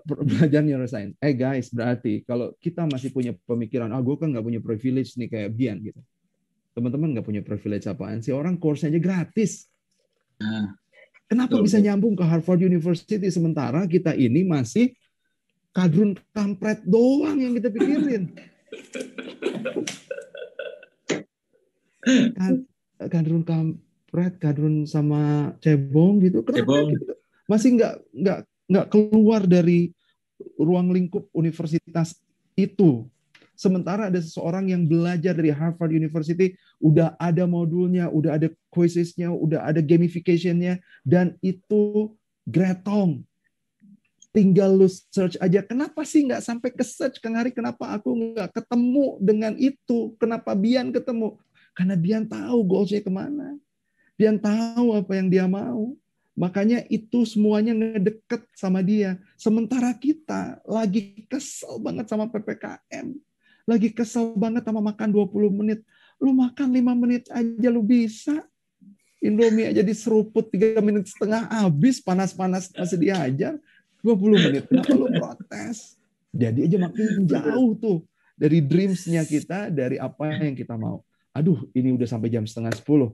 Belajar neuroscience. Guys, berarti kalau kita masih punya pemikiran, gue kan nggak punya privilege nih kayak Bian gitu. Teman-teman nggak punya privilege apaan sih? Orang course-nya aja gratis. Kenapa bisa nyambung ke Harvard University sementara kita ini masih kadrun kampret doang yang kita pikirin? Kadrun sama cebong gitu, kenapa kita masih nggak keluar dari ruang lingkup universitas itu? Sementara ada seseorang yang belajar dari Harvard University, udah ada modulnya, udah ada quizesnya, udah ada gamificationnya, dan itu gretong. Tinggal lu search aja. Kenapa sih nggak sampai ke search, Kang Hari? Kenapa aku nggak ketemu dengan itu? Kenapa Bian ketemu? Karena Bian tahu goalsnya kemana. Bian tahu apa yang dia mau. Makanya itu semuanya ngedeket sama dia. Sementara kita lagi kesel banget sama PPKM. Lagi kesel banget sama makan 20 menit. Lu makan 5 menit aja lu bisa. Indomie aja diseruput 3,5 menit habis. Panas-panas masih diajar. 20 menit. Kenapa lu protes? Jadi aja makin jauh tuh. Dari dreams-nya kita. Dari apa yang kita mau. Aduh, ini udah sampai jam 9:30.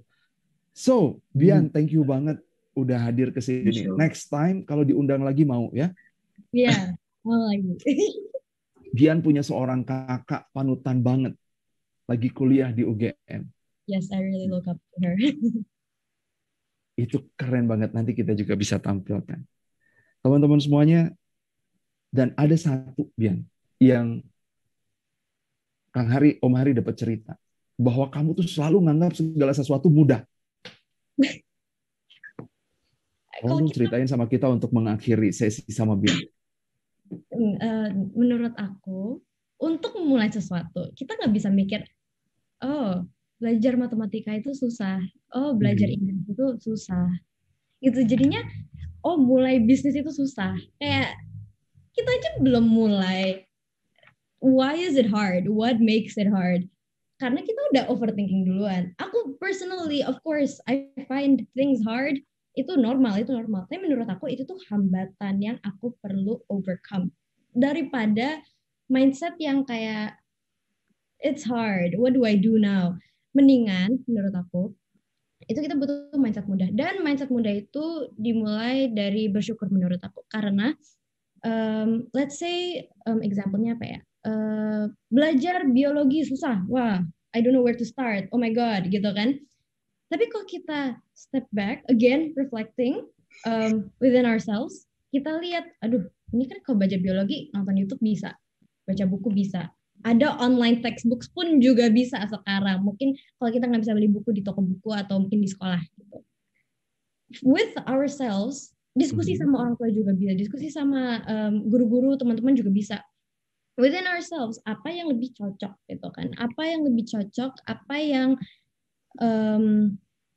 So, Bian, thank you banget udah hadir ke sini. Next time kalau diundang lagi mau ya? Iya, mau lagi. Bian punya seorang kakak panutan banget. Lagi kuliah di UGM. Yes, I really look up to her. Itu keren banget. Nanti kita juga bisa tampilkan. Teman-teman semuanya, Dan ada satu, Bian, yang Om Hari dapat cerita bahwa kamu tuh selalu nganggap segala sesuatu mudah. Kalau Tolong ceritain sama kita untuk mengakhiri sesi sama Bian. menurut aku, untuk memulai sesuatu, kita nggak bisa mikir, oh, belajar matematika itu susah, oh, belajar Inggris itu susah. Gitu, jadinya, oh, mulai bisnis itu susah. Kayak, kita aja belum mulai. Why is it hard? What makes it hard? Karena kita udah overthinking duluan. Aku personally, of course, I find things hard. Itu normal. Tapi menurut aku itu tuh hambatan yang aku perlu overcome. Daripada mindset yang kayak, it's hard, what do I do now? Mendingan, menurut aku, itu kita butuh mindset mudah. Dan mindset mudah itu dimulai dari bersyukur menurut aku. Karena, let's say, example-nya apa ya? Belajar biologi susah. Wah, I don't know where to start. Oh my God, gitu kan. Tapi kalau kita step back, again, reflecting within ourselves, kita lihat, aduh, ini kan kalau belajar biologi, nonton YouTube bisa. Baca buku bisa. Ada online textbooks pun juga bisa sekarang. Mungkin kalau kita nggak bisa beli buku di toko buku atau mungkin di sekolah. Gitu. With ourselves, diskusi sama orang tua juga bisa. Diskusi sama guru-guru, teman-teman juga bisa. Within ourselves, apa yang lebih cocok gitu kan? Apa yang lebih cocok? Apa yang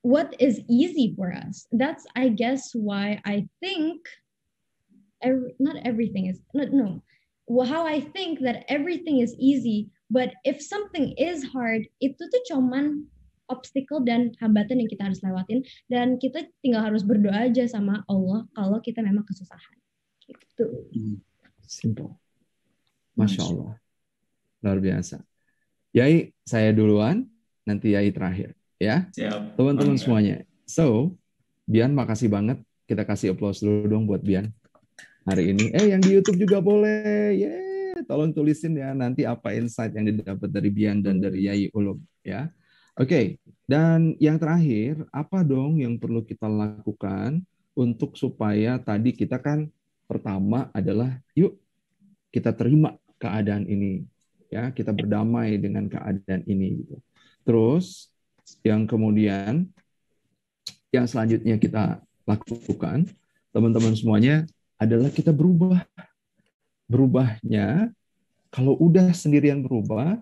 what is easy for us? That's, I guess, why I think not everything is no. How I think that everything is easy, but if something is hard, itu tuh cuman obstacle dan hambatan yang kita harus lewatin, dan kita tinggal harus berdoa aja sama Allah kalau kita memang kesusahan. Gitu. Simple. Masya Allah. Luar biasa. Yai, saya duluan, nanti Yai terakhir. Ya, Siap. teman-teman semuanya. So, Bian, makasih banget. Kita kasih applause dulu dong buat Bian hari ini. Yang di YouTube juga boleh. Tolong tulisin ya nanti apa insight yang didapat dari Bian dan dari Yai Ulum. Ya, oke. Dan yang terakhir, apa dong yang perlu kita lakukan untuk supaya tadi kita kan pertama adalah yuk kita terima keadaan ini, ya, kita berdamai dengan keadaan ini gitu. Terus yang kemudian yang selanjutnya kita lakukan, teman-teman semuanya, adalah kita berubah. Berubahnya kalau udah sendirian berubah,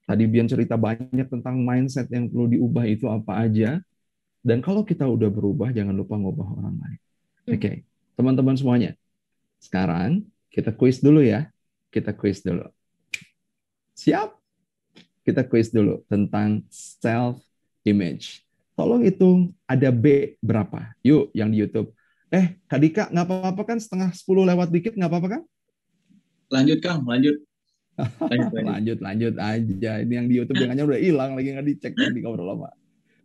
tadi Bian cerita banyak tentang mindset yang perlu diubah itu apa aja, dan kalau kita udah berubah jangan lupa ngubah orang lain. Oke, teman-teman semuanya, sekarang kita quiz dulu ya. Kita quiz dulu. Siap? Kita quiz dulu tentang self-image. Tolong hitung ada B berapa. Yuk, yang di YouTube. Kak Dika, nggak apa-apa kan? Setengah 10 lewat dikit, nggak apa-apa kan? Lanjut, Kang. Lanjut. Lanjut aja. Ini yang di YouTube jangannya udah hilang, lagi nggak dicek tadi kalau udah lama.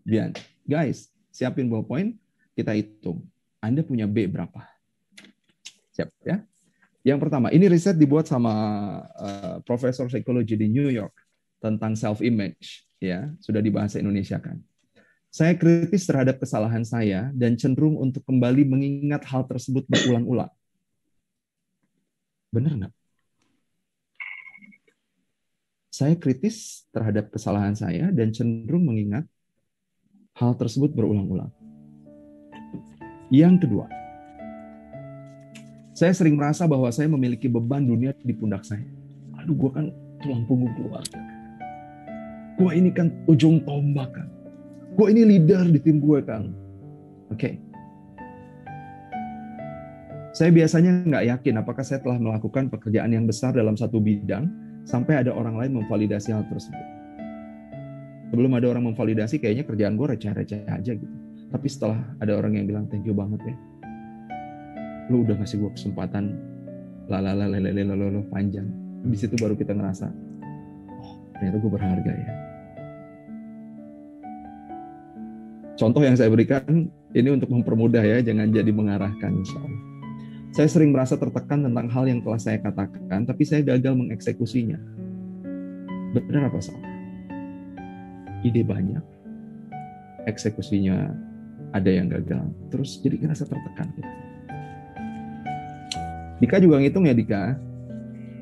Bian, guys, siapin ballpoint. Kita hitung. Anda punya B berapa? Siap ya? Yang pertama, ini riset dibuat sama profesor psikologi di New York tentang self-image, ya, sudah dibahasa Indonesia kan. Saya kritis terhadap kesalahan saya dan cenderung untuk kembali mengingat hal tersebut berulang-ulang. Benar nggak? Saya kritis terhadap kesalahan saya dan cenderung mengingat hal tersebut berulang-ulang. Yang kedua, saya sering merasa bahwa saya memiliki beban dunia di pundak saya. Aduh, gue kan tulang punggung keluarga. Gue ini kan ujung tombak, kan. Gue ini leader di tim gue, Kang. Oke. Saya biasanya nggak yakin apakah saya telah melakukan pekerjaan yang besar dalam satu bidang sampai ada orang lain memvalidasi hal tersebut. Sebelum ada orang memvalidasi, kayaknya kerjaan gue receh-receh aja gitu. Tapi setelah ada orang yang bilang, thank you banget ya. Lu udah ngasih gue kesempatan panjang. Di situ baru kita ngerasa, oh, ternyata gue berharga ya. Contoh yang saya berikan ini untuk mempermudah ya, jangan jadi mengarahkan, insya Allah. Saya sering merasa tertekan tentang hal yang telah saya katakan, tapi saya gagal mengeksekusinya. Benar apa salah? Ide banyak, eksekusinya ada yang gagal, terus jadi ngerasa tertekan gitu. Dika juga ngitung ya, Dika?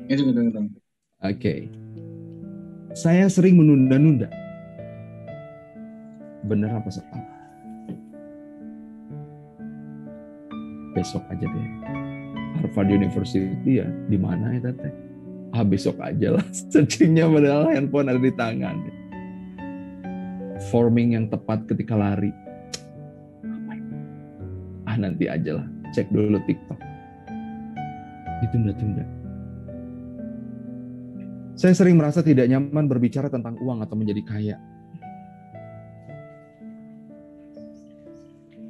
Hitung. Oke. Saya sering menunda-nunda. Bener apa salah? Besok aja deh. Harvard University ya, di mana ya teh? Besok aja lah. Searchingnya padahal handphone ada di tangan. Forming yang tepat ketika lari. Nanti aja lah. Cek dulu TikTok. Ditunda-tunda. Saya sering merasa tidak nyaman berbicara tentang uang atau menjadi kaya.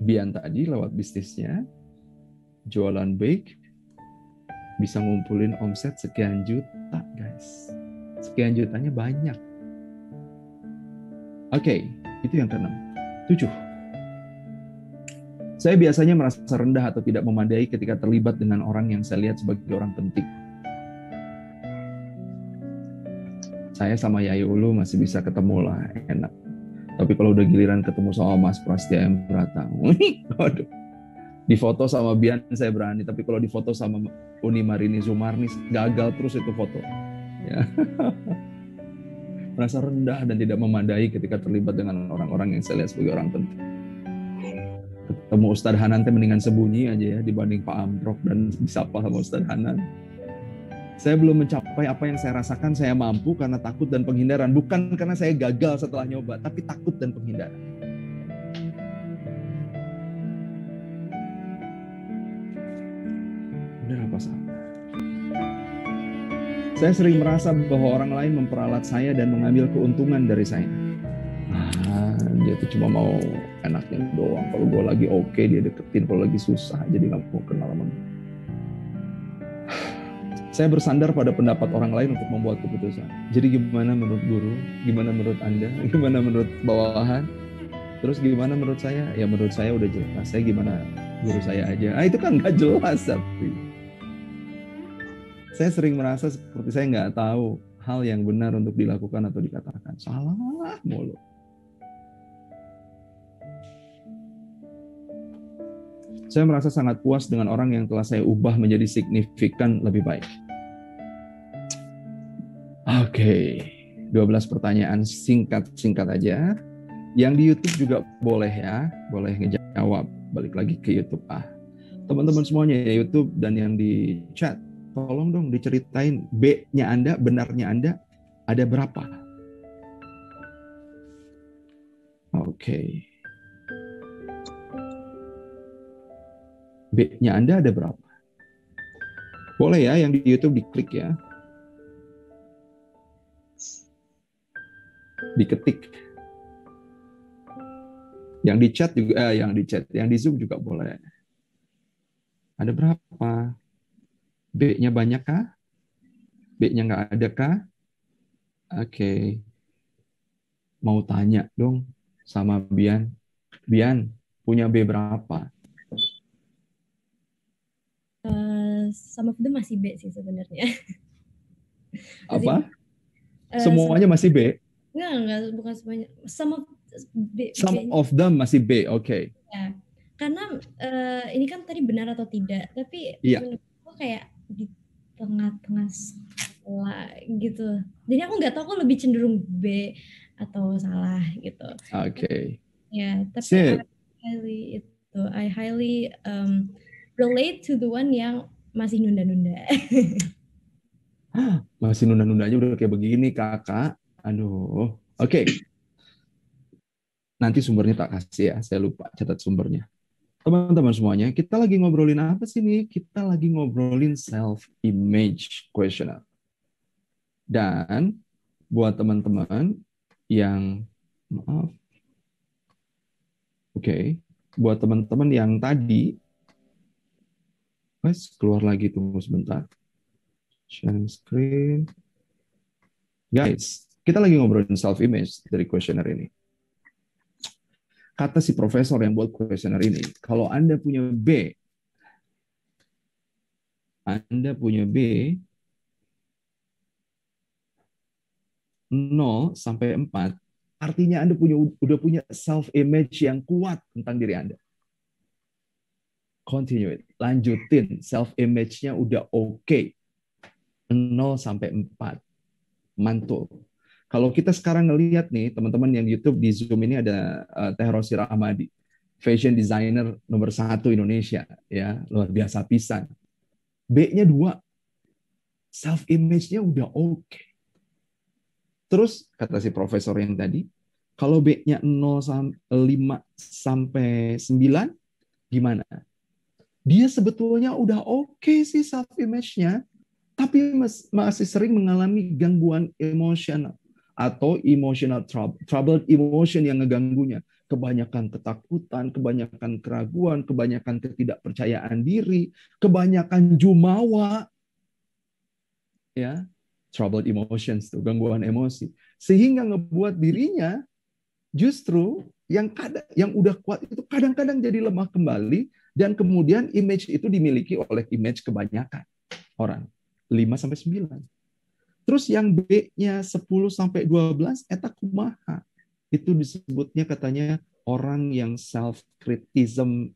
Bian tadi lewat bisnisnya, jualan bake, bisa ngumpulin omset sekian juta, guys. Sekian jutanya banyak. Oke, itu yang ke-6. 7. Saya biasanya merasa rendah atau tidak memadai ketika terlibat dengan orang yang saya lihat sebagai orang penting. Saya sama Yayu Ulu masih bisa ketemu lah, enak. Tapi kalau udah giliran ketemu sama Mas Prastya M. Brata, waduh. Difoto sama Bian saya berani, tapi kalau difoto sama Uni Marini Zumarni, gagal terus itu foto. Ya. Merasa rendah dan tidak memadai ketika terlibat dengan orang-orang yang saya lihat sebagai orang penting. Ketemu Ustadz Hanan mendingan sembunyi aja ya dibanding Pak Amprok dan disapa sama Ustadz Hanan. Saya belum mencapai apa yang saya rasakan saya mampu karena takut dan penghindaran. Bukan karena saya gagal setelah nyoba, tapi takut dan penghindaran. Benar apa salah? Saya sering merasa bahwa orang lain memperalat saya dan mengambil keuntungan dari saya. Dia tuh cuma mau enaknya doang. Kalau gue lagi oke, dia deketin. Kalau lagi susah, jadi nggak mau kenal sama gue. Saya bersandar pada pendapat orang lain untuk membuat keputusan. Jadi gimana menurut guru? Gimana menurut Anda? Gimana menurut bawahan? Terus gimana menurut saya? Ya menurut saya udah jelas. Saya gimana guru saya aja. Itu kan nggak jelas. Tapi saya sering merasa seperti saya nggak tahu hal yang benar untuk dilakukan atau dikatakan. Salah mulu. Saya merasa sangat puas dengan orang yang telah saya ubah menjadi signifikan lebih baik. Oke, 12 pertanyaan singkat-singkat aja. Yang di YouTube juga boleh ya, boleh ngejawab. Balik lagi ke YouTube. Teman-teman semuanya ya YouTube dan yang di chat, tolong dong diceritain B-nya Anda, benarnya Anda ada berapa? Oke. B-nya Anda ada berapa? Boleh ya, yang di YouTube diklik ya. Diketik. Yang di chat juga, yang di Zoom juga boleh. Ada berapa? B-nya banyak kah? B-nya nggak ada kah? Oke. Mau tanya dong sama Bian. Bian, punya B berapa? Some of them masih B sih sebenarnya. Apa? Semuanya masih B? Enggak, bukan semuanya. Some of them masih B, oke. Ya, karena ini kan tadi benar atau tidak, tapi menurut aku kayak di tengah-tengah salah gitu. Jadi aku nggak tahu aku lebih cenderung B atau salah gitu. Oke. Ya, tapi I highly relate to the one yang masih nunda-nunda. Masih nunda-nundanya udah kayak begini, Kakak. Aduh. Oke. Nanti sumbernya tak kasih ya, saya lupa catat sumbernya. Teman-teman semuanya, kita lagi ngobrolin apa sih nih? Kita lagi ngobrolin self-image questionnaire. Dan buat teman-teman yang, buat teman-teman yang tadi, keluar lagi, tunggu sebentar. Sharing screen. Guys, kita lagi ngobrolin self-image dari questionnaire ini. Kata si profesor yang buat questionnaire ini, kalau Anda punya B, 0 sampai 4, artinya Anda udah punya self-image yang kuat tentang diri Anda. continue it, lanjutin. Self image-nya udah oke. 0 sampai 4. Mantul. Kalau kita sekarang ngelihat nih, teman-teman yang YouTube di Zoom ini ada Teh Rosi Rahmadi, fashion designer nomor 1 Indonesia, ya, luar biasa pisan. B-nya 2. Self image-nya udah oke. Terus kata si profesor yang tadi, kalau B-nya 5 sampai 9 gimana? Dia sebetulnya udah oke sih self image-nya, tapi masih sering mengalami gangguan emosional atau emotional troubled emotion yang ngeganggunya. Kebanyakan ketakutan, kebanyakan keraguan, kebanyakan ketidakpercayaan diri, kebanyakan jumawa, ya, troubled emotions tuh, gangguan emosi, sehingga ngebuat dirinya justru yang udah kuat itu kadang-kadang jadi lemah kembali, dan kemudian image itu dimiliki oleh image kebanyakan orang. 5 sampai 9. Terus yang B-nya 10 sampai 12 eta kumaha. Itu disebutnya katanya orang yang self criticism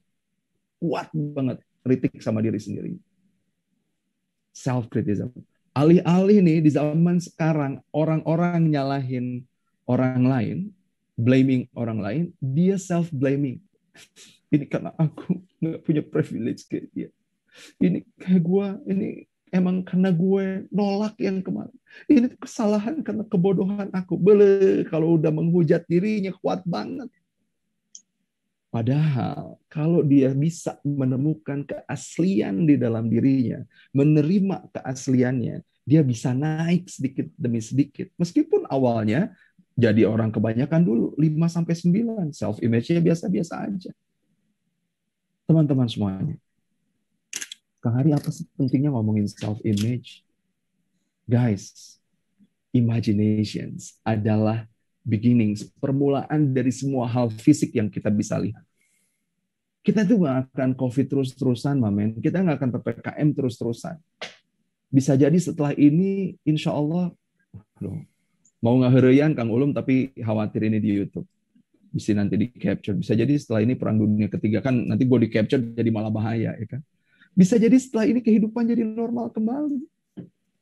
kuat banget, kritik sama diri sendiri. Self criticism. Alih-alih nih di zaman sekarang orang-orang nyalahin orang lain, blaming orang lain, dia self blaming. Ini karena aku nggak punya privilege kayak dia. Ini kayak gue, ini emang karena gue nolak yang kemarin. Ini kesalahan karena kebodohan aku. Bele, kalau udah menghujat dirinya kuat banget. Padahal kalau dia bisa menemukan keaslian di dalam dirinya, menerima keasliannya, dia bisa naik sedikit demi sedikit. Meskipun awalnya jadi orang kebanyakan dulu, 5 sampai 9, self image-nya biasa-biasa aja. Teman-teman semuanya. Kang Hari, apa sih pentingnya ngomongin self-image? Guys, imaginations adalah beginnings, permulaan dari semua hal fisik yang kita bisa lihat. Kita tuh nggak akan COVID terus-terusan, Mamen. Kita nggak akan PPKM terus-terusan. Bisa jadi setelah ini, insya Allah, mau ngaherian Kang Ulum, tapi khawatir ini di YouTube. Bisa nanti di-capture. Bisa jadi setelah ini Perang Dunia Ketiga, kan nanti gue di-capture jadi malah bahaya, ya kan? Bisa jadi setelah ini kehidupan jadi normal kembali.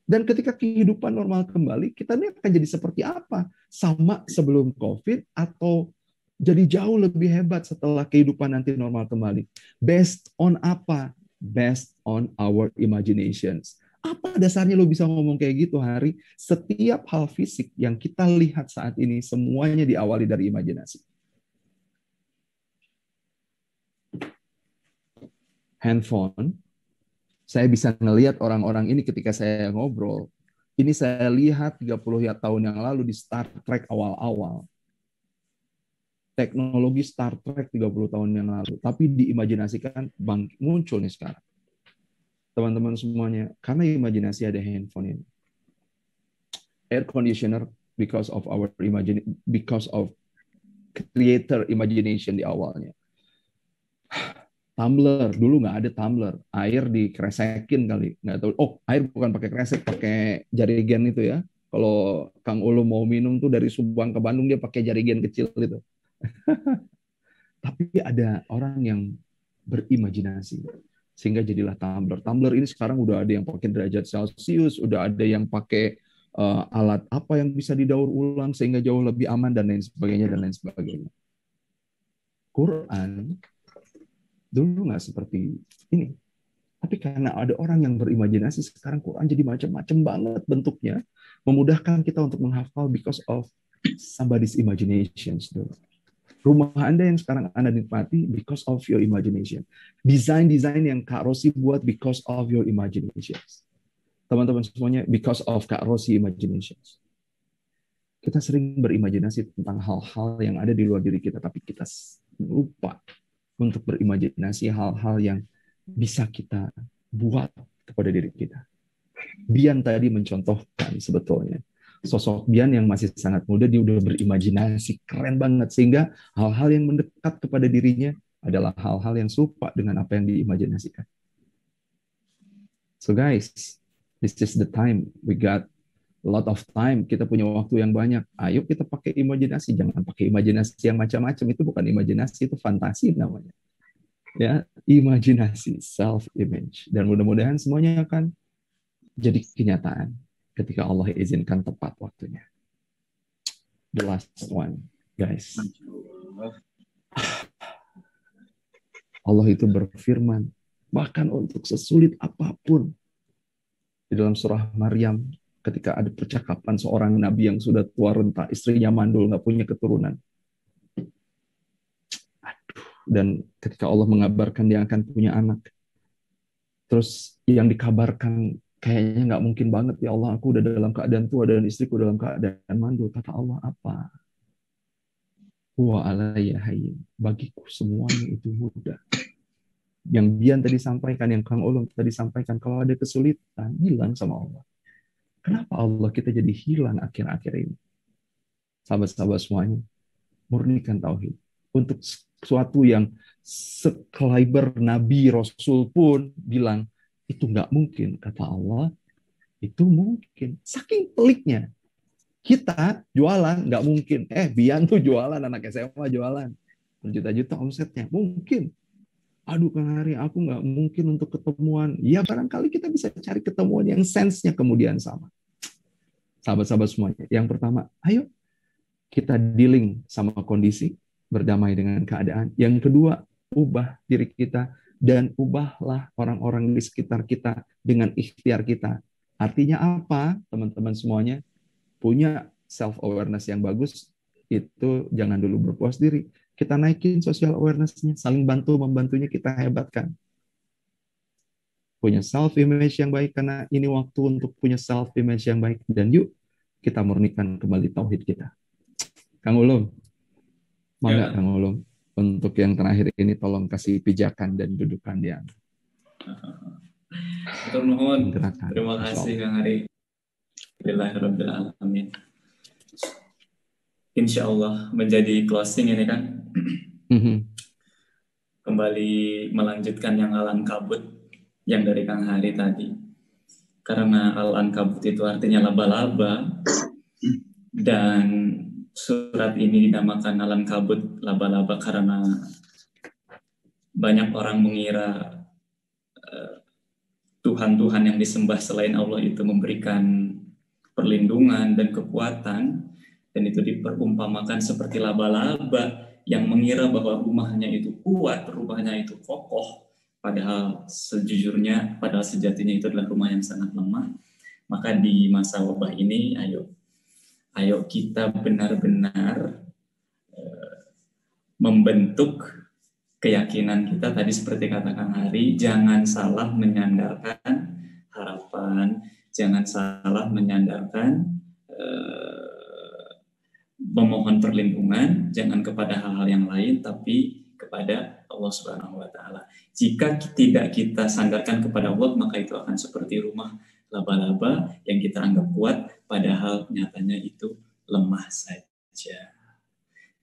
Dan ketika kehidupan normal kembali, kita ini akan jadi seperti apa? Sama sebelum COVID atau jadi jauh lebih hebat setelah kehidupan nanti normal kembali? Based on apa? Based on our imaginations. Apa dasarnya lo bisa ngomong kayak gitu, Hari? Setiap hal fisik yang kita lihat saat ini, semuanya diawali dari imajinasi. Handphone, saya bisa ngelihat orang-orang ini ketika saya ngobrol. Ini saya lihat 30 tahun yang lalu di Star Trek awal-awal. Teknologi Star Trek 30 tahun yang lalu. Tapi diimajinasikan muncul nih sekarang. Teman-teman semuanya, karena imajinasi ada handphone ini. Air conditioner because of our because of creator imagination di awalnya. Tumbler, dulu nggak ada tumbler, air dikresekin kali, nggak tahu. Oh, air bukan pakai kresek, pakai jarigen itu ya. Kalau Kang Ulu mau minum tuh dari Subang ke Bandung dia pakai jarigen kecil itu. Tapi ada orang yang berimajinasi sehingga jadilah tumbler. Tumbler ini sekarang udah ada yang pakai derajat Celcius, udah ada yang pakai alat apa yang bisa didaur ulang sehingga jauh lebih aman dan lain sebagainya dan lain sebagainya. Quran dulu nggak seperti ini. Tapi karena ada orang yang berimajinasi, sekarang Quran jadi macam-macam banget bentuknya, memudahkan kita untuk menghafal because of somebody's imaginations. Rumah Anda yang sekarang Anda nikmati because of your imagination. Desain-desain yang Kak Rosi buat because of your imaginations. Teman-teman semuanya, because of Kak Rosi imaginations. Kita sering berimajinasi tentang hal-hal yang ada di luar diri kita, tapi kita lupa untuk berimajinasi hal-hal yang bisa kita buat kepada diri kita. Bian tadi mencontohkan sebetulnya. Sosok Bian yang masih sangat muda, dia udah berimajinasi, keren banget. Sehingga hal-hal yang mendekat kepada dirinya adalah hal-hal yang serupa dengan apa yang diimajinasikan. So guys, this is the time. We got a lot of time. Kita punya waktu yang banyak. Ayo kita pakai imajinasi. Jangan pakai imajinasi yang macam-macam. Itu bukan imajinasi, itu fantasi namanya. Ya, imajinasi, self image, dan mudah-mudahan semuanya akan jadi kenyataan ketika Allah izinkan tepat waktunya. The last one, guys. Allah itu berfirman, bahkan untuk sesulit apapun, di dalam surah Maryam, ketika ada percakapan seorang nabi yang sudah tua renta, istrinya mandul, nggak punya keturunan. Dan ketika Allah mengabarkan dia akan punya anak, terus yang dikabarkan kayaknya nggak mungkin banget, ya Allah, aku udah dalam keadaan tua dan istriku dalam keadaan mandul. Kata Allah apa? Wa alayya hayyin, bagiku semuanya itu mudah. Yang Bian tadi sampaikan, yang Kang Ulum tadi sampaikan, kalau ada kesulitan, bilang sama Allah. Kenapa Allah kita jadi hilang akhir-akhir ini? Sahabat-sahabat semuanya, murnikan tauhid. Untuk sesuatu yang sekaliber Nabi Rasul pun bilang, itu nggak mungkin. Kata Allah, itu mungkin. Saking peliknya. Kita jualan, nggak mungkin. Bian tuh jualan, anak SMA jualan. Berjuta-juta omsetnya. Mungkin. Aduh Kang Hari, aku nggak mungkin untuk ketemuan. Ya barangkali kita bisa cari ketemuan yang sense-nya kemudian sama. Sahabat-sahabat semuanya. Yang pertama, ayo kita dealing sama kondisi, berdamai dengan keadaan. Yang kedua, ubah diri kita dan ubahlah orang-orang di sekitar kita dengan ikhtiar kita. Artinya apa, teman-teman semuanya? Punya self-awareness yang bagus, itu jangan dulu berpuas diri. Kita naikin social awareness-nya, saling bantu-membantunya kita hebatkan. Punya self-image yang baik, karena ini waktu untuk punya self-image yang baik. Dan yuk, kita murnikan kembali tauhid kita. Kang Ulum, mangga Kang Ulum, untuk yang terakhir ini tolong kasih pijakan dan dudukan dia. Terima kasih Kang Hari. Alhamdulillahirrahmanirrahim. Insya Allah menjadi closing ini kan. Kembali melanjutkan yang Al-Ankabut yang dari Kang Hari tadi. Karena Al-Ankabut itu artinya laba-laba. Dan surat ini dinamakan Al-Ankabut, laba-laba, karena banyak orang mengira Tuhan-Tuhan yang disembah selain Allah itu memberikan perlindungan dan kekuatan, dan itu diperumpamakan seperti laba-laba yang mengira bahwa rumahnya itu kuat, rumahnya itu kokoh, padahal sejujurnya, padahal sejatinya itu adalah rumah yang sangat lemah. Maka di masa wabah ini, ayo kita benar-benar membentuk keyakinan kita tadi seperti katakan Hari, jangan salah menyandarkan harapan, jangan salah menyandarkan memohon perlindungan, jangan kepada hal-hal yang lain, tapi kepada Allah Subhanahu wa Ta'ala. Jika tidak kita sandarkan kepada Allah, maka itu akan seperti rumah laba-laba yang kita anggap kuat, padahal nyatanya itu lemah saja.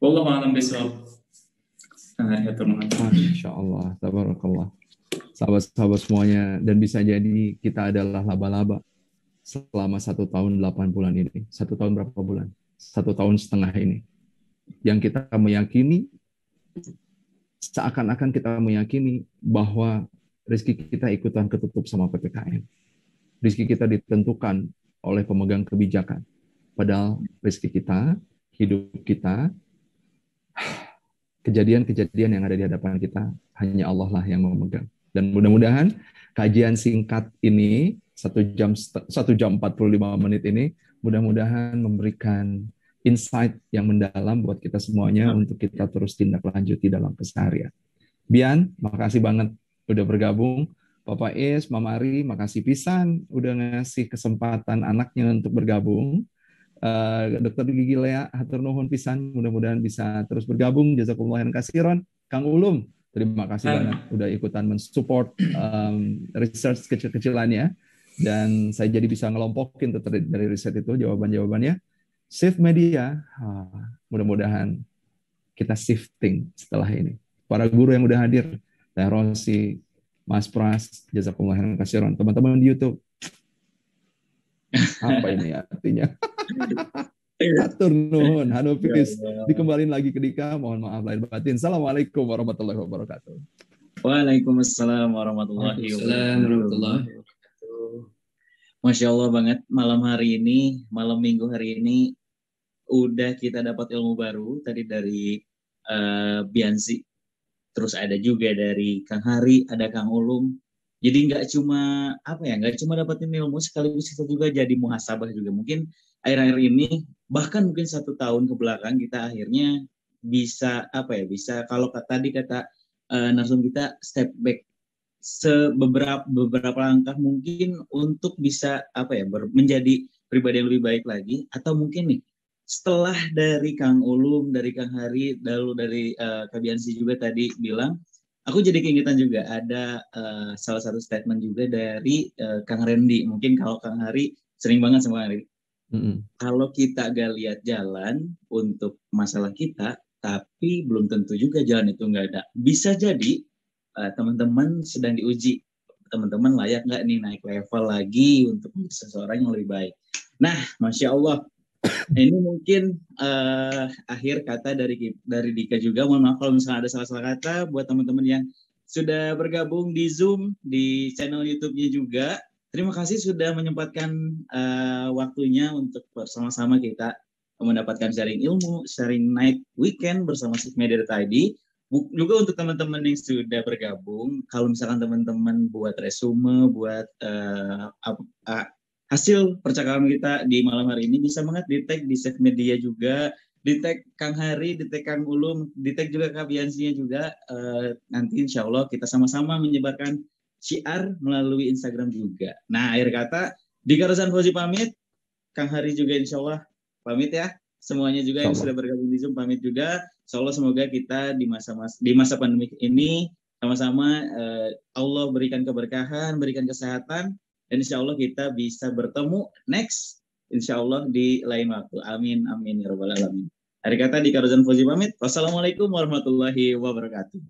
Wallahu a'lam bishawab. Masya Allah, tabarakallah. Sahabat-sahabat semuanya, dan bisa jadi kita adalah laba-laba selama 1 tahun 8 bulan ini. 1 tahun berapa bulan? 1 tahun setengah ini. Yang kita meyakini, seakan-akan kita meyakini bahwa rezeki kita ikutan ketutup sama PPKM. Rezeki kita ditentukan oleh pemegang kebijakan. Padahal rezeki kita, hidup kita, kejadian-kejadian yang ada di hadapan kita, hanya Allah lah yang memegang. Dan mudah-mudahan kajian singkat ini, 1 jam 45 menit ini, mudah-mudahan memberikan insight yang mendalam buat kita semuanya untuk kita terus tindak lanjuti dalam keseharian. Bian, makasih banget udah bergabung. Bapak Is, Mama Ari, makasih pisan udah ngasih kesempatan anaknya untuk bergabung. Dr. Gigi Lea, hatur nuhun pisan, mudah-mudahan bisa terus bergabung. Jazakumullah khairan katsiran. Kang Ulum, terima kasih banget udah ikutan mensupport research kecil-kecilannya, dan saya jadi bisa ngelompokin dari riset itu jawaban-jawabannya. Shift Media, mudah-mudahan kita shifting setelah ini. Para guru yang udah hadir, Teh Rosi, Mas Pras, jazakumullah khairan katsiran. Teman-teman di YouTube, apa ini artinya? Atur nuhun, Hanufis, dikembalin lagi ke Dika, mohon maaf lahir batin. Assalamualaikum warahmatullahi wabarakatuh. Waalaikumsalam warahmatullahi Waalaikumsalam warahmatullahi wabarakatuh. Masya Allah banget malam hari ini, malam minggu hari ini udah kita dapat ilmu baru tadi dari Biansi, terus ada juga dari Kang Hari, ada Kang Ulum. Jadi nggak cuma nggak cuma dapatin ilmu, sekaligus kita juga jadi muhasabah juga. Mungkin akhir-akhir ini, bahkan mungkin 1 tahun ke belakang kita akhirnya bisa bisa kalau tadi kata narsum kita step back beberapa langkah mungkin untuk bisa menjadi pribadi yang lebih baik lagi, atau mungkin nih setelah dari Kang Ulum, dari Kang Hari, lalu dari Kak Biansi juga tadi bilang, aku jadi keingetan juga ada salah satu statement juga dari Kang Randy. Mungkin kalau Kang Hari sering banget sama Kang Hari. Kalau kita gak lihat jalan untuk masalah kita, tapi belum tentu juga jalan itu nggak ada. Bisa jadi teman-teman sedang diuji. Teman-teman layak nggak nih naik level lagi untuk menjadi seseorang yang lebih baik. Nah, Masya Allah. Ini mungkin akhir kata dari Dika juga. Mohon maaf kalau misalnya ada salah-salah kata buat teman-teman yang sudah bergabung di Zoom, di channel YouTube-nya juga. Terima kasih sudah menyempatkan waktunya untuk bersama-sama kita mendapatkan sharing ilmu, sharing night weekend bersama Sifmedia.id. Juga untuk teman-teman yang sudah bergabung, kalau misalkan teman-teman buat resume, buat hasil percakapan kita di malam hari ini, bisa banget di-tag di Save Media juga, di-tag Kang Hari, di-tag Kang Ulum, di-tag juga Kak Biansinya juga. Nanti insya Allah kita sama-sama menyebarkan syiar melalui Instagram juga. Nah, akhir kata, Dika Rozan Fauzi pamit, Kang Hari juga insya Allah pamit ya. Semuanya juga yang sudah bergabung di Zoom pamit juga. Insya Allah semoga kita di masa pandemi ini sama-sama Allah berikan keberkahan, berikan kesehatan, dan insya Allah kita bisa bertemu next, insya Allah di lain waktu. Amin, amin, ya rabbal alamin. Hari kata Dika Rozan Fauzi pamit. Wassalamualaikum warahmatullahi wabarakatuh.